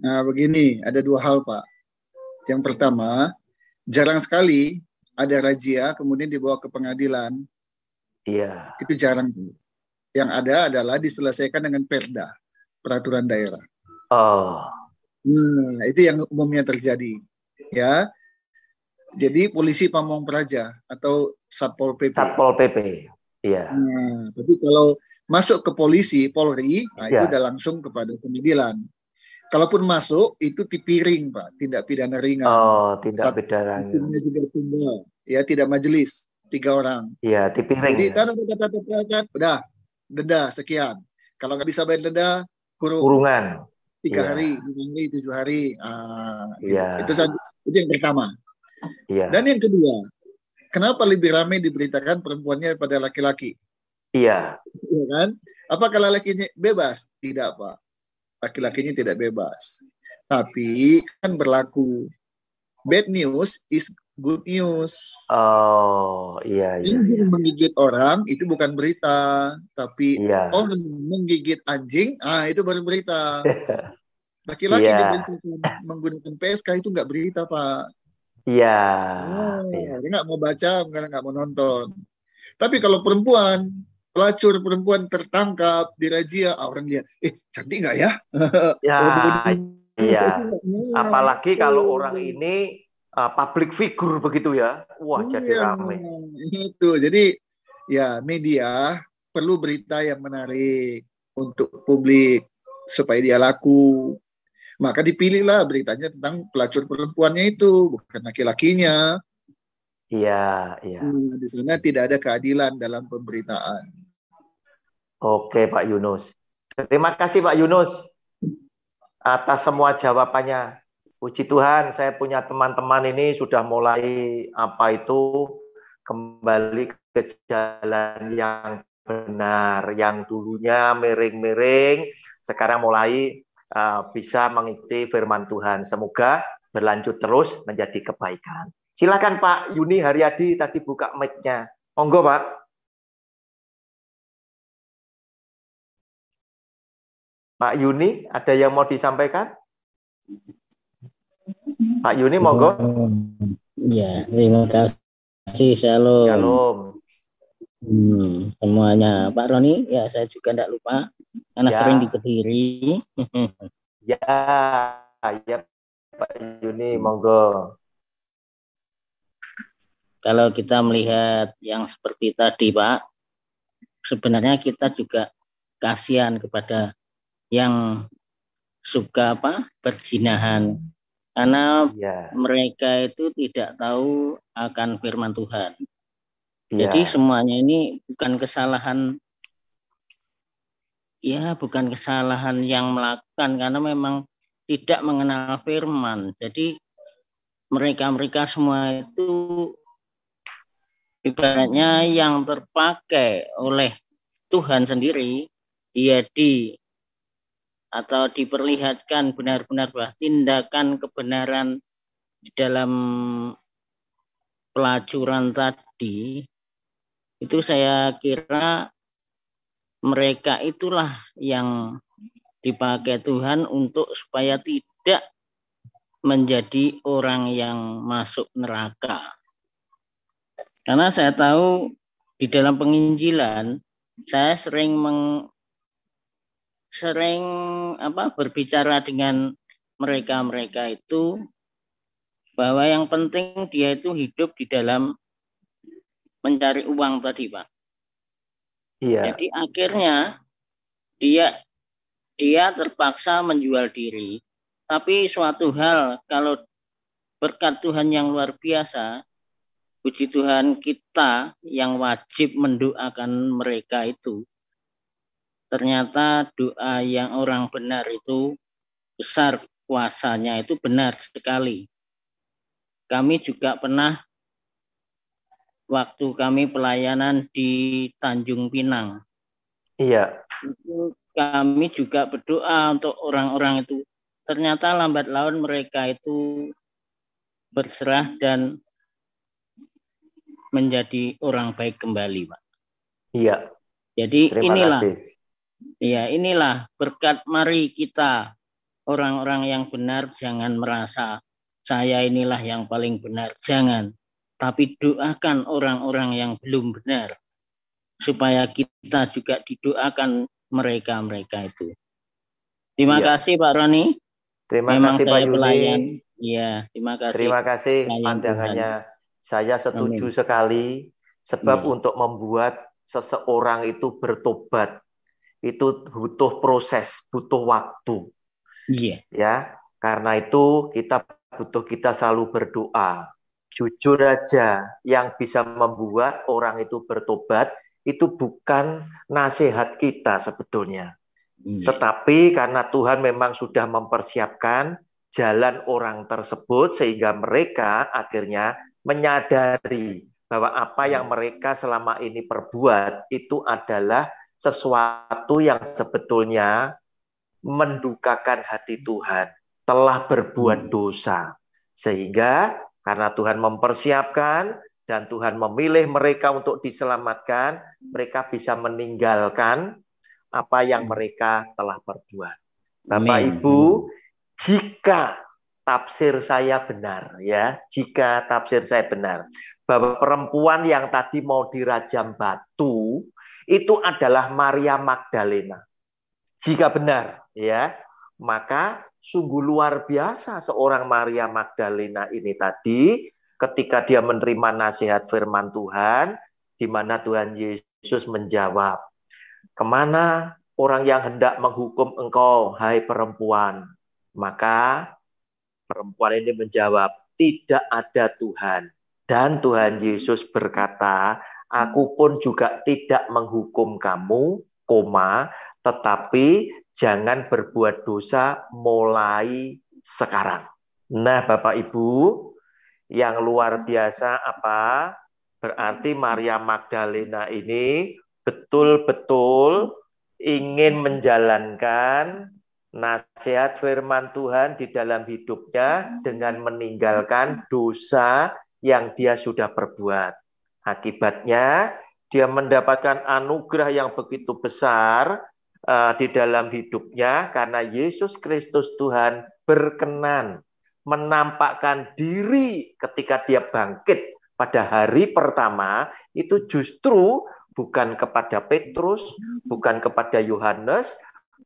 Nah begini, ada dua hal Pak. Yang pertama, jarang sekali ada razia kemudian dibawa ke pengadilan. Iya. Itu jarang. Yang ada adalah diselesaikan dengan perda, peraturan daerah. Oh. Nah, itu yang umumnya terjadi. Ya. Jadi polisi pamong praja atau Satpol PP. Satpol PP. Iya. Nah, tapi kalau masuk ke polisi, Polri, nah itu udah langsung kepada pengadilan. Kalaupun masuk itu dipiring, Pak, tindak pidana ringan. Oh, tindak pidana ringan. Juga tunggal, ya tidak majelis 3 orang. Iya, dipiring. Jadi udah denda sekian. Kalau nggak bisa bayar denda, kurungan 3 hari, 5 hari, 7 hari. Iya. Itu yang pertama. Iya. Dan yang kedua, kenapa lebih ramai diberitakan perempuannya pada laki-laki? Iya. Ya kan? Apakah laki-lakinya bebas? Tidak, Pak. Laki-lakinya tidak bebas. Tapi kan berlaku bad news is good news. Oh, iya. Anjing menggigit orang itu bukan berita, tapi orang menggigit anjing, itu baru berita. Laki-laki diberitakan menggunakan PSK itu nggak berita, Pak. Iya. Dia nggak mau baca, nggak mau nonton. Tapi kalau perempuan, pelacur perempuan tertangkap di razia, orang lihat, cantik nggak ya? Iya. Apalagi kalau orang ini public figure begitu ya, wah jadi ramai. Itu, jadi ya media perlu berita yang menarik untuk publik supaya dia laku. Maka dipilihlah beritanya tentang pelacur perempuannya itu, bukan laki-lakinya. Iya. Di sana tidak ada keadilan dalam pemberitaan. Oke, Pak Yunus. Terima kasih, Pak Yunus, atas semua jawabannya. Puji Tuhan, saya punya teman-teman ini sudah mulai kembali ke jalan yang benar, yang dulunya miring-miring, sekarang mulai bisa mengikuti firman Tuhan. Semoga berlanjut terus menjadi kebaikan. Silakan Pak Yuni Haryadi tadi buka mic-nya. Monggo Pak. Pak Yuni, ada yang mau disampaikan? Pak Yuni, monggo. Ya, terima kasih. Shalom. Shalom. Semuanya. Pak Roni, ya saya juga tidak lupa. Karena sering di Kediri. Ya Pak Yuni, monggo. Kalau kita melihat yang seperti tadi Pak, sebenarnya kita juga kasihan kepada yang suka berzinahan. Karena mereka itu tidak tahu akan firman Tuhan. Jadi semuanya ini bukan kesalahan yang melakukan, karena memang tidak mengenal firman. Jadi mereka semua itu ibaratnya yang terpakai oleh Tuhan sendiri, dia atau diperlihatkan benar-benar bahwa tindakan kebenaran di dalam pelacuran tadi, itu saya kira mereka itulah yang dipakai Tuhan untuk supaya tidak menjadi orang yang masuk neraka. Karena saya tahu di dalam penginjilan saya sering berbicara dengan mereka itu bahwa yang penting dia itu hidup di dalam mencari uang tadi, Pak. Iya. Jadi akhirnya dia terpaksa menjual diri. Tapi suatu hal kalau berkat Tuhan yang luar biasa, puji Tuhan, kita yang wajib mendoakan mereka itu, ternyata doa yang orang benar itu besar kuasanya, itu benar sekali. Kami juga pernah waktu kami pelayanan di Tanjung Pinang. Iya. Itu kami juga berdoa untuk orang-orang itu. Ternyata lambat laun mereka itu berserah dan menjadi orang baik kembali, Pak. Iya. Jadi Terima kasih. Inilah berkat. Mari kita orang-orang yang benar jangan merasa saya inilah yang paling benar, jangan. Tapi doakan orang-orang yang belum benar supaya kita juga didoakan mereka itu. Terima kasih Pak Roni. Terima kasih Pak Yuni. Iya, terima kasih. Terima kasih pandangannya. Saya setuju sekali sebab untuk membuat seseorang itu bertobat itu butuh proses, butuh waktu. Iya. Ya, karena itu kita selalu berdoa. Jujur aja, yang bisa membuat orang itu bertobat itu bukan nasihat kita sebetulnya. Tetapi karena Tuhan memang sudah mempersiapkan jalan orang tersebut sehingga mereka akhirnya menyadari bahwa apa yang mereka selama ini perbuat itu adalah sesuatu yang sebetulnya mendukakan hati Tuhan, telah berbuat dosa. Sehingga karena Tuhan mempersiapkan dan Tuhan memilih mereka untuk diselamatkan, mereka bisa meninggalkan apa yang mereka telah perbuat. Bapak Ibu, jika tafsir saya benar ya, jika tafsir saya benar bahwa perempuan yang tadi mau dirajam batu itu adalah Maria Magdalena. Jika benar ya, maka sungguh luar biasa seorang Maria Magdalena ini tadi ketika dia menerima nasihat firman Tuhan, di mana Tuhan Yesus menjawab, "Kemana orang yang hendak menghukum engkau, hai perempuan?" Maka perempuan ini menjawab, "Tidak ada Tuhan." Dan Tuhan Yesus berkata, "Aku pun juga tidak menghukum kamu, tetapi jangan berbuat dosa mulai sekarang." Nah, Bapak Ibu, yang luar biasa apa? Berarti Maria Magdalena ini betul-betul ingin menjalankan nasihat firman Tuhan di dalam hidupnya dengan meninggalkan dosa yang dia sudah perbuat. Akibatnya, dia mendapatkan anugerah yang begitu besar di dalam hidupnya karena Yesus Kristus Tuhan berkenan menampakkan diri ketika dia bangkit pada hari pertama itu justru bukan kepada Petrus, bukan kepada Yohanes,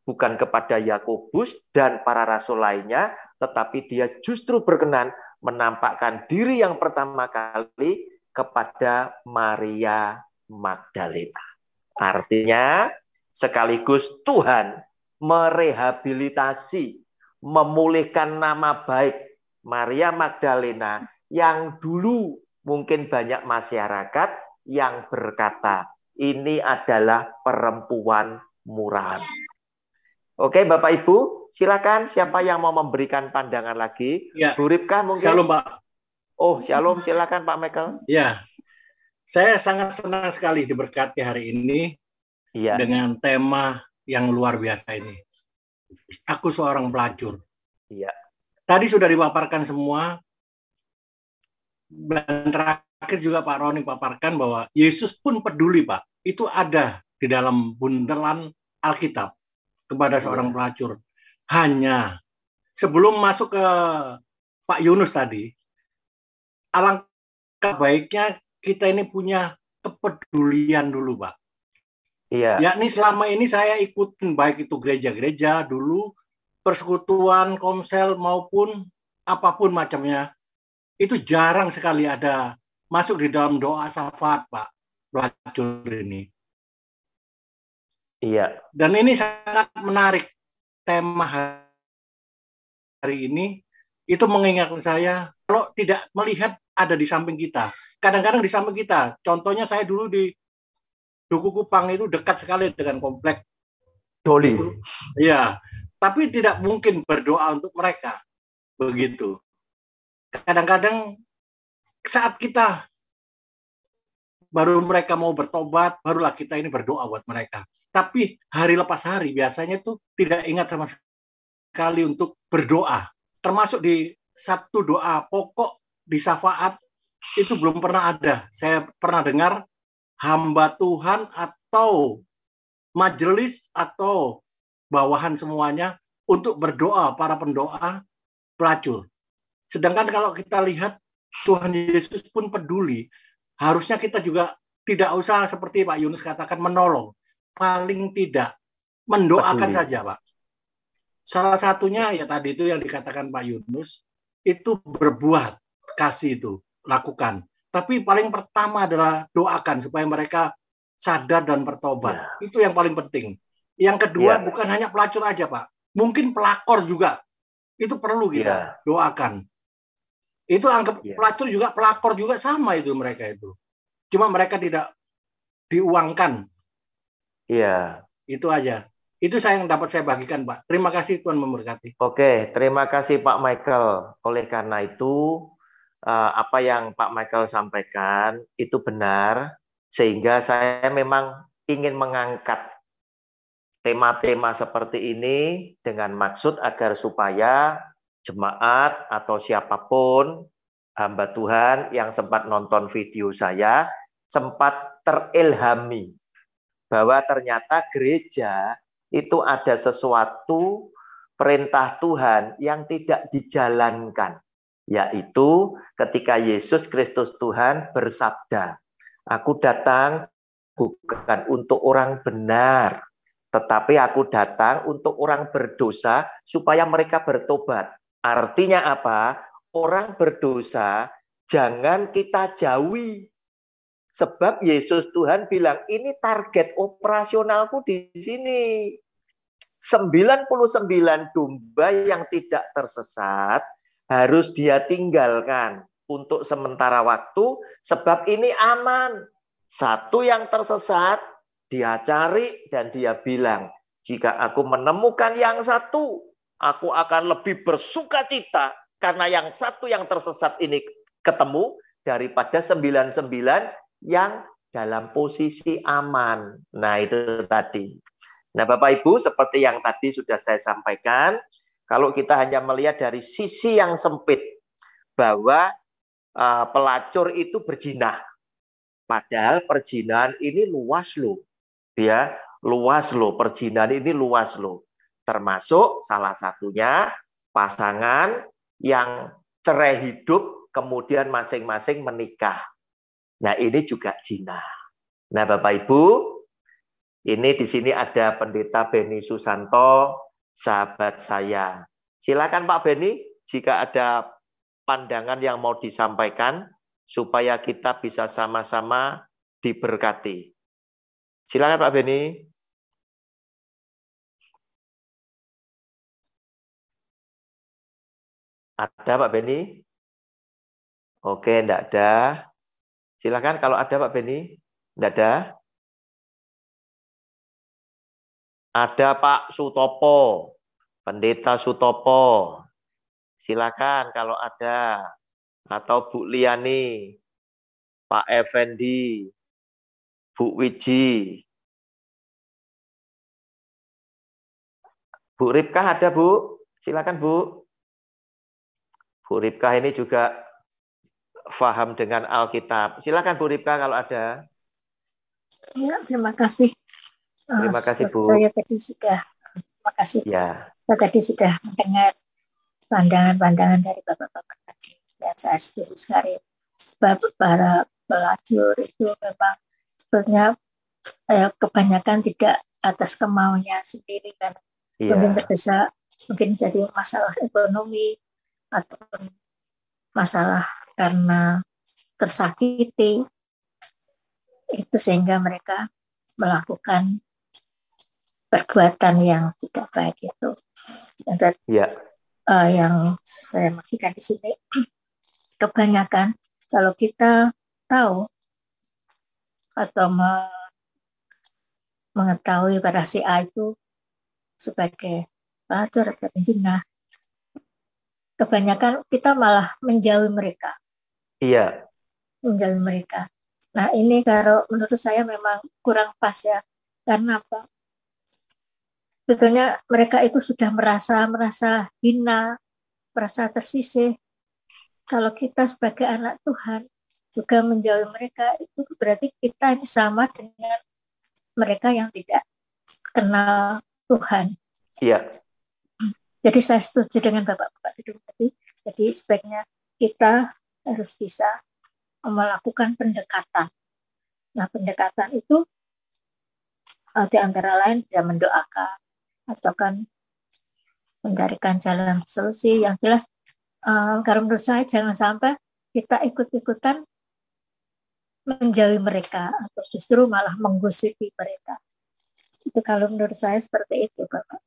bukan kepada Yakobus dan para rasul lainnya, tetapi dia justru berkenan menampakkan diri yang pertama kali kepada Maria Magdalena. Artinya sekaligus Tuhan merehabilitasi, memulihkan nama baik Maria Magdalena yang dulu mungkin banyak masyarakat yang berkata, ini adalah perempuan murahan. Oke, Bapak Ibu, silakan siapa yang mau memberikan pandangan lagi? Ya. Bu Ripka mungkin? Shalom, Pak. Oh, shalom, silakan Pak Michael. Ya. Saya sangat senang sekali diberkati hari ini dengan tema yang luar biasa ini. Aku seorang pelacur. Tadi sudah dipaparkan semua, dan terakhir juga Pak Roni paparkan bahwa Yesus pun peduli, Pak. Itu ada di dalam buntelan Alkitab kepada seorang pelacur. Hanya sebelum masuk ke Pak Yunus tadi, alangkah baiknya kita ini punya kepedulian dulu, Pak. Yakni selama ini saya ikutin baik itu gereja-gereja dulu, persekutuan, komsel maupun apapun macamnya, itu jarang sekali ada masuk di dalam doa syafaat, Pak, pelacur ini. Dan ini sangat menarik. Tema hari ini itu mengingatkan saya kalau tidak melihat ada di samping kita. Kadang-kadang di samping kita. Contohnya saya dulu di Duku Kupang itu dekat sekali dengan komplek Doli. Iya, tapi tidak mungkin berdoa untuk mereka. Begitu. Kadang-kadang saat kita baru mereka mau bertobat, barulah kita ini berdoa buat mereka. Tapi hari lepas hari biasanya tuh tidak ingat sama sekali untuk berdoa. Termasuk di satu doa pokok di syafaat itu belum pernah ada. Saya pernah dengar hamba Tuhan atau majelis atau bawahan semuanya untuk berdoa, para pendoa pelacur. Sedangkan kalau kita lihat Tuhan Yesus pun peduli, harusnya kita juga tidak usah seperti Pak Yunus katakan menolong, paling tidak mendoakan saja, Pak. Salah satunya ya tadi itu yang dikatakan Pak Yunus, itu berbuat, kasih itu, lakukan. Tapi paling pertama adalah doakan supaya mereka sadar dan bertobat. Itu yang paling penting. Yang kedua bukan hanya pelacur aja, Pak. Mungkin pelakor juga. Itu perlu kita doakan. Itu anggap pelacur juga, pelakor juga sama itu mereka itu. Cuma mereka tidak diuangkan. Itu aja. Itu yang dapat saya bagikan, Pak. Terima kasih, Tuhan memberkati. Oke, terima kasih Pak Michael. Oleh karena itu, apa yang Pak Michael sampaikan itu benar, sehingga saya memang ingin mengangkat tema-tema seperti ini dengan maksud agar supaya jemaat atau siapapun hamba Tuhan yang sempat nonton video saya sempat terilhami bahwa ternyata gereja itu ada sesuatu perintah Tuhan yang tidak dijalankan, yaitu ketika Yesus Kristus Tuhan bersabda, "Aku datang bukan untuk orang benar, tetapi aku datang untuk orang berdosa supaya mereka bertobat." Artinya apa? Orang berdosa jangan kita jauhi. Sebab Yesus Tuhan bilang, ini target operasionalku di sini. 99 domba yang tidak tersesat harus dia tinggalkan untuk sementara waktu, sebab ini aman. Satu yang tersesat, dia cari dan dia bilang, jika aku menemukan yang satu, aku akan lebih bersuka cita karena yang satu yang tersesat ini ketemu daripada 99 yang dalam posisi aman. Nah, itu tadi. Nah, Bapak Ibu, seperti yang tadi sudah saya sampaikan, kalau kita hanya melihat dari sisi yang sempit bahwa pelacur itu berzina. Padahal perzinahan ini luas loh. Ya, luas loh, perzinahan ini luas loh. Termasuk salah satunya pasangan yang cerai hidup kemudian masing-masing menikah. Nah, ini juga zina. Nah, Bapak Ibu, ini di sini ada Pendeta Beni Susanto, sahabat saya. Silakan Pak Beni, jika ada pandangan yang mau disampaikan supaya kita bisa sama-sama diberkati. Silakan Pak Beni. Ada Pak Beni? Oke, enggak ada. Silakan kalau ada Pak Beni. Enggak ada. Ada Pak Sutopo, Pendeta Sutopo. Silakan kalau ada. Atau Bu Liani, Pak Effendi, Bu Wiji. Bu Ripkah ada, Bu? Silakan, Bu. Bu Ripkah ini juga paham dengan Alkitab. Silakan Bu Ripkah kalau ada. Ya, terima kasih. Terima kasih, Bu. Saya tadi sudah, terima kasih. Ya. Saya tadi sudah mendengar pandangan-pandangan dari Bapak-Bapak tadi. Dan saya setuju sekali. Sebab para pelacur itu memang sebenarnya kebanyakan tidak atas kemauannya sendiri kan. Mungkin terdesak, mungkin jadi masalah ekonomi ataupun masalah karena tersakiti, itu sehingga mereka melakukan perbuatan yang tidak baik itu. Dan yang saya maksudkan di sini, kebanyakan kalau kita tahu atau mengetahui pada si A itu sebagai pelacur atau penjina, kebanyakan kita malah menjauhi mereka. Iya. Menjauhi mereka. Nah ini kalau menurut saya memang kurang pas ya. Karena apa? Sebetulnya mereka itu sudah merasa hina, merasa tersisih. Kalau kita sebagai anak Tuhan juga menjauhi mereka, itu berarti kita ini sama dengan mereka yang tidak kenal Tuhan. Iya. Jadi saya setuju dengan Bapak-Bapak itu tadi. Jadi sebaiknya kita harus bisa melakukan pendekatan. Nah, pendekatan itu di antara lain dia mendoakan atau kan mencarikan jalan solusi yang jelas. Karena menurut saya jangan sampai kita ikut-ikutan menjauhi mereka atau justru malah menggosipi mereka. Itu kalau menurut saya seperti itu, Bapak.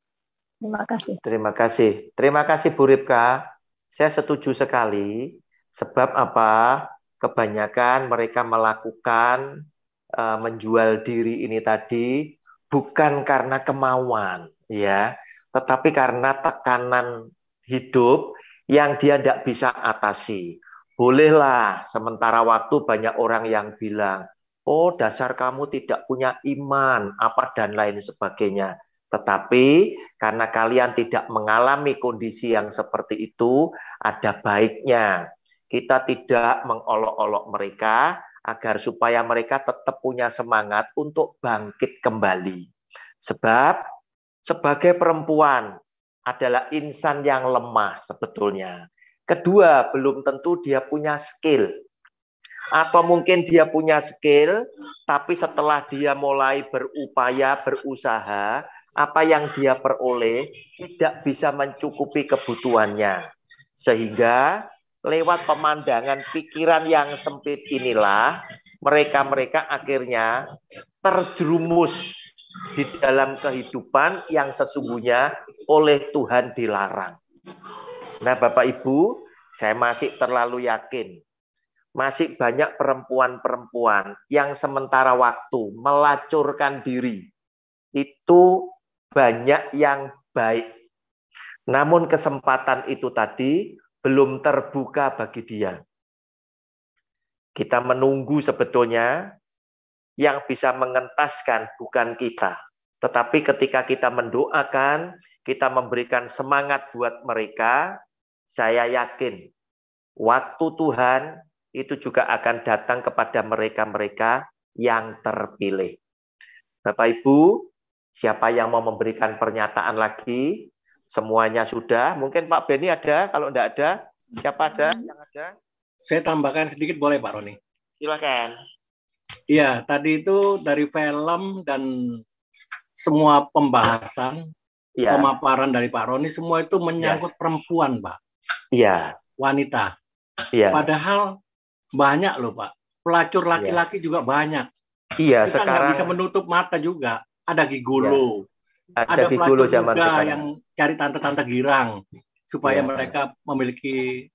Terima kasih. Terima kasih. Terima kasih Bu Ripka. Saya setuju sekali. Sebab apa? Kebanyakan mereka melakukan menjual diri ini tadi bukan karena kemauan, ya, tetapi karena tekanan hidup yang dia tidak bisa atasi. Bolehlah sementara waktu banyak orang yang bilang, oh dasar kamu tidak punya iman, apa dan lain sebagainya. Tetapi karena kalian tidak mengalami kondisi yang seperti itu, ada baiknya kita tidak mengolok-olok mereka agar supaya mereka tetap punya semangat untuk bangkit kembali. Sebab sebagai perempuan adalah insan yang lemah sebetulnya. Kedua, belum tentu dia punya skill. Atau mungkin dia punya skill, tapi setelah dia mulai berupaya, berusaha, apa yang dia peroleh tidak bisa mencukupi kebutuhannya. Sehingga lewat pemandangan pikiran yang sempit inilah, mereka-mereka akhirnya terjerumus di dalam kehidupan yang sesungguhnya oleh Tuhan dilarang. Nah, Bapak Ibu, saya masih terlalu yakin masih banyak perempuan-perempuan yang sementara waktu melacurkan diri. Itu banyak yang baik. Namun kesempatan itu tadi belum terbuka bagi dia. Kita menunggu sebetulnya yang bisa mengentaskan bukan kita. Tetapi ketika kita mendoakan, kita memberikan semangat buat mereka, saya yakin waktu Tuhan itu juga akan datang kepada mereka-mereka yang terpilih. Bapak Ibu, siapa yang mau memberikan pernyataan lagi? Semuanya sudah. Mungkin Pak Beni ada, kalau tidak ada, siapa ada yang ada? Saya tambahkan sedikit boleh Pak Roni? Silakan. Iya, tadi itu dari film dan semua pembahasan, pemaparan dari Pak Roni, semua itu menyangkut perempuan, Pak. Iya. Wanita. Iya. Padahal banyak loh, Pak. Pelacur laki-laki juga banyak. Iya, kita sekarang nggak bisa menutup mata juga. Ada gigolo. Ada pelacur zaman juga sekarang yang cari tante-tante girang supaya mereka memiliki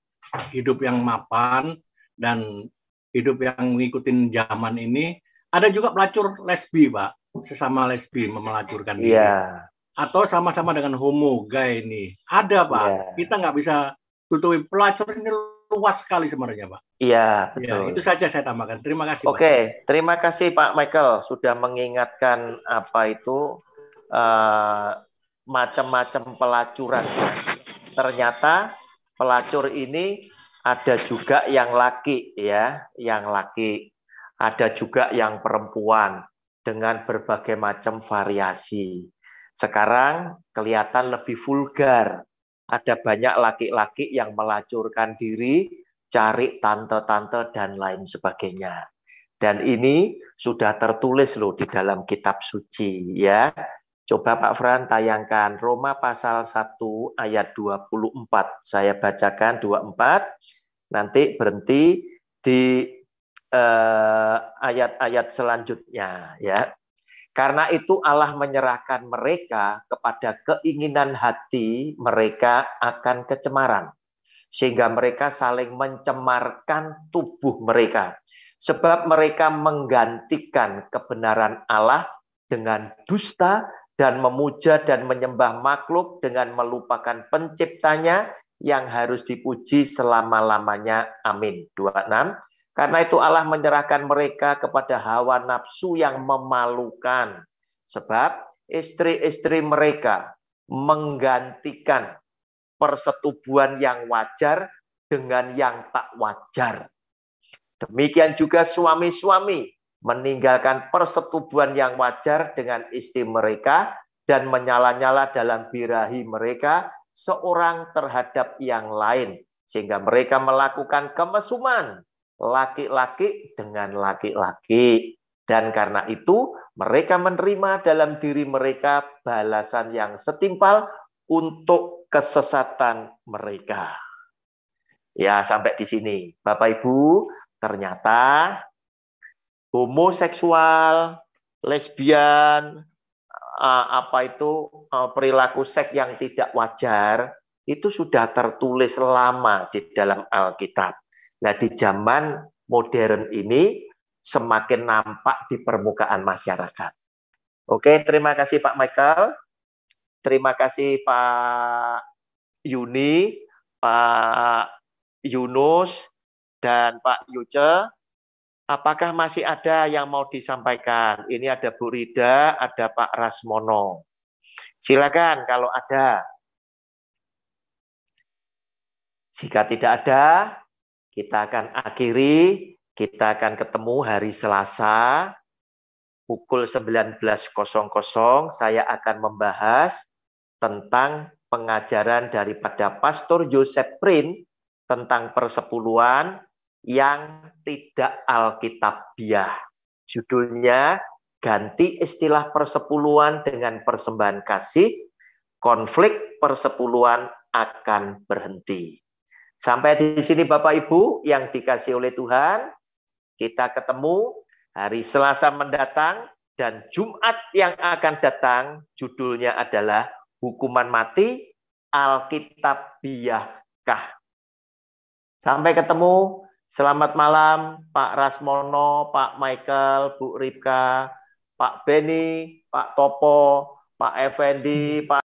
hidup yang mapan dan hidup yang mengikuti zaman ini. Ada juga pelacur lesbi, Pak. Sesama lesbi melacurkan diri. Atau sama-sama dengan homo, gay ini. Ada, Pak. Kita nggak bisa tutupi pelacur ini luas sekali sebenarnya, Pak. Iya, Ya, betul. itu saja saya tambahkan. Terima kasih, Pak. Oke, terima kasih Pak Michael sudah mengingatkan apa itu macam-macam pelacuran. Ternyata pelacur ini ada juga yang laki ya, yang laki. Ada juga yang perempuan dengan berbagai macam variasi. Sekarang kelihatan lebih vulgar. Ada banyak laki-laki yang melacurkan diri, cari tante-tante dan lain sebagainya. Dan ini sudah tertulis loh di dalam kitab suci ya. Coba Pak Fran tayangkan Roma pasal 1 ayat 24. Saya bacakan 24. Nanti berhenti di ayat-ayat selanjutnya ya. Karena itu Allah menyerahkan mereka kepada keinginan hati mereka akan kecemaran. Sehingga mereka saling mencemarkan tubuh mereka. Sebab mereka menggantikan kebenaran Allah dengan dusta dan memuja dan menyembah makhluk dengan melupakan penciptanya yang harus dipuji selama-lamanya. Amin. 26. Karena itu Allah menyerahkan mereka kepada hawa nafsu yang memalukan. Sebab istri-istri mereka menggantikan persetubuhan yang wajar dengan yang tak wajar. Demikian juga suami-suami meninggalkan persetubuhan yang wajar dengan istri mereka dan menyala-nyala dalam birahi mereka seorang terhadap yang lain. Sehingga mereka melakukan kemesuman laki-laki dengan laki-laki. Dan karena itu mereka menerima dalam diri mereka balasan yang setimpal untuk kesesatan mereka. Ya, sampai di sini. Bapak Ibu, ternyata homoseksual, lesbian, perilaku seks yang tidak wajar, itu sudah tertulis lama di dalam Alkitab. Nah, di zaman modern ini semakin nampak di permukaan masyarakat. Oke, terima kasih Pak Michael. Terima kasih Pak Yuni, Pak Yunus, dan Pak Yuce. Apakah masih ada yang mau disampaikan? Ini ada Bu Rida, ada Pak Rasmono. Silakan kalau ada. Jika tidak ada, kita akan akhiri. Kita akan ketemu hari Selasa pukul 19.00. Saya akan membahas tentang pengajaran daripada Pastor Joseph Prin tentang persepuluhan yang tidak alkitabiah. Judulnya ganti istilah persepuluhan dengan persembahan kasih, konflik persepuluhan akan berhenti. Sampai di sini Bapak Ibu yang dikasihi oleh Tuhan, kita ketemu hari Selasa mendatang dan Jumat yang akan datang. Judulnya adalah hukuman mati alkitabiahkah. Sampai ketemu. Selamat malam Pak Rasmono, Pak Michael, Bu Ripka, Pak Beni, Pak Topo, Pak Effendi, Pak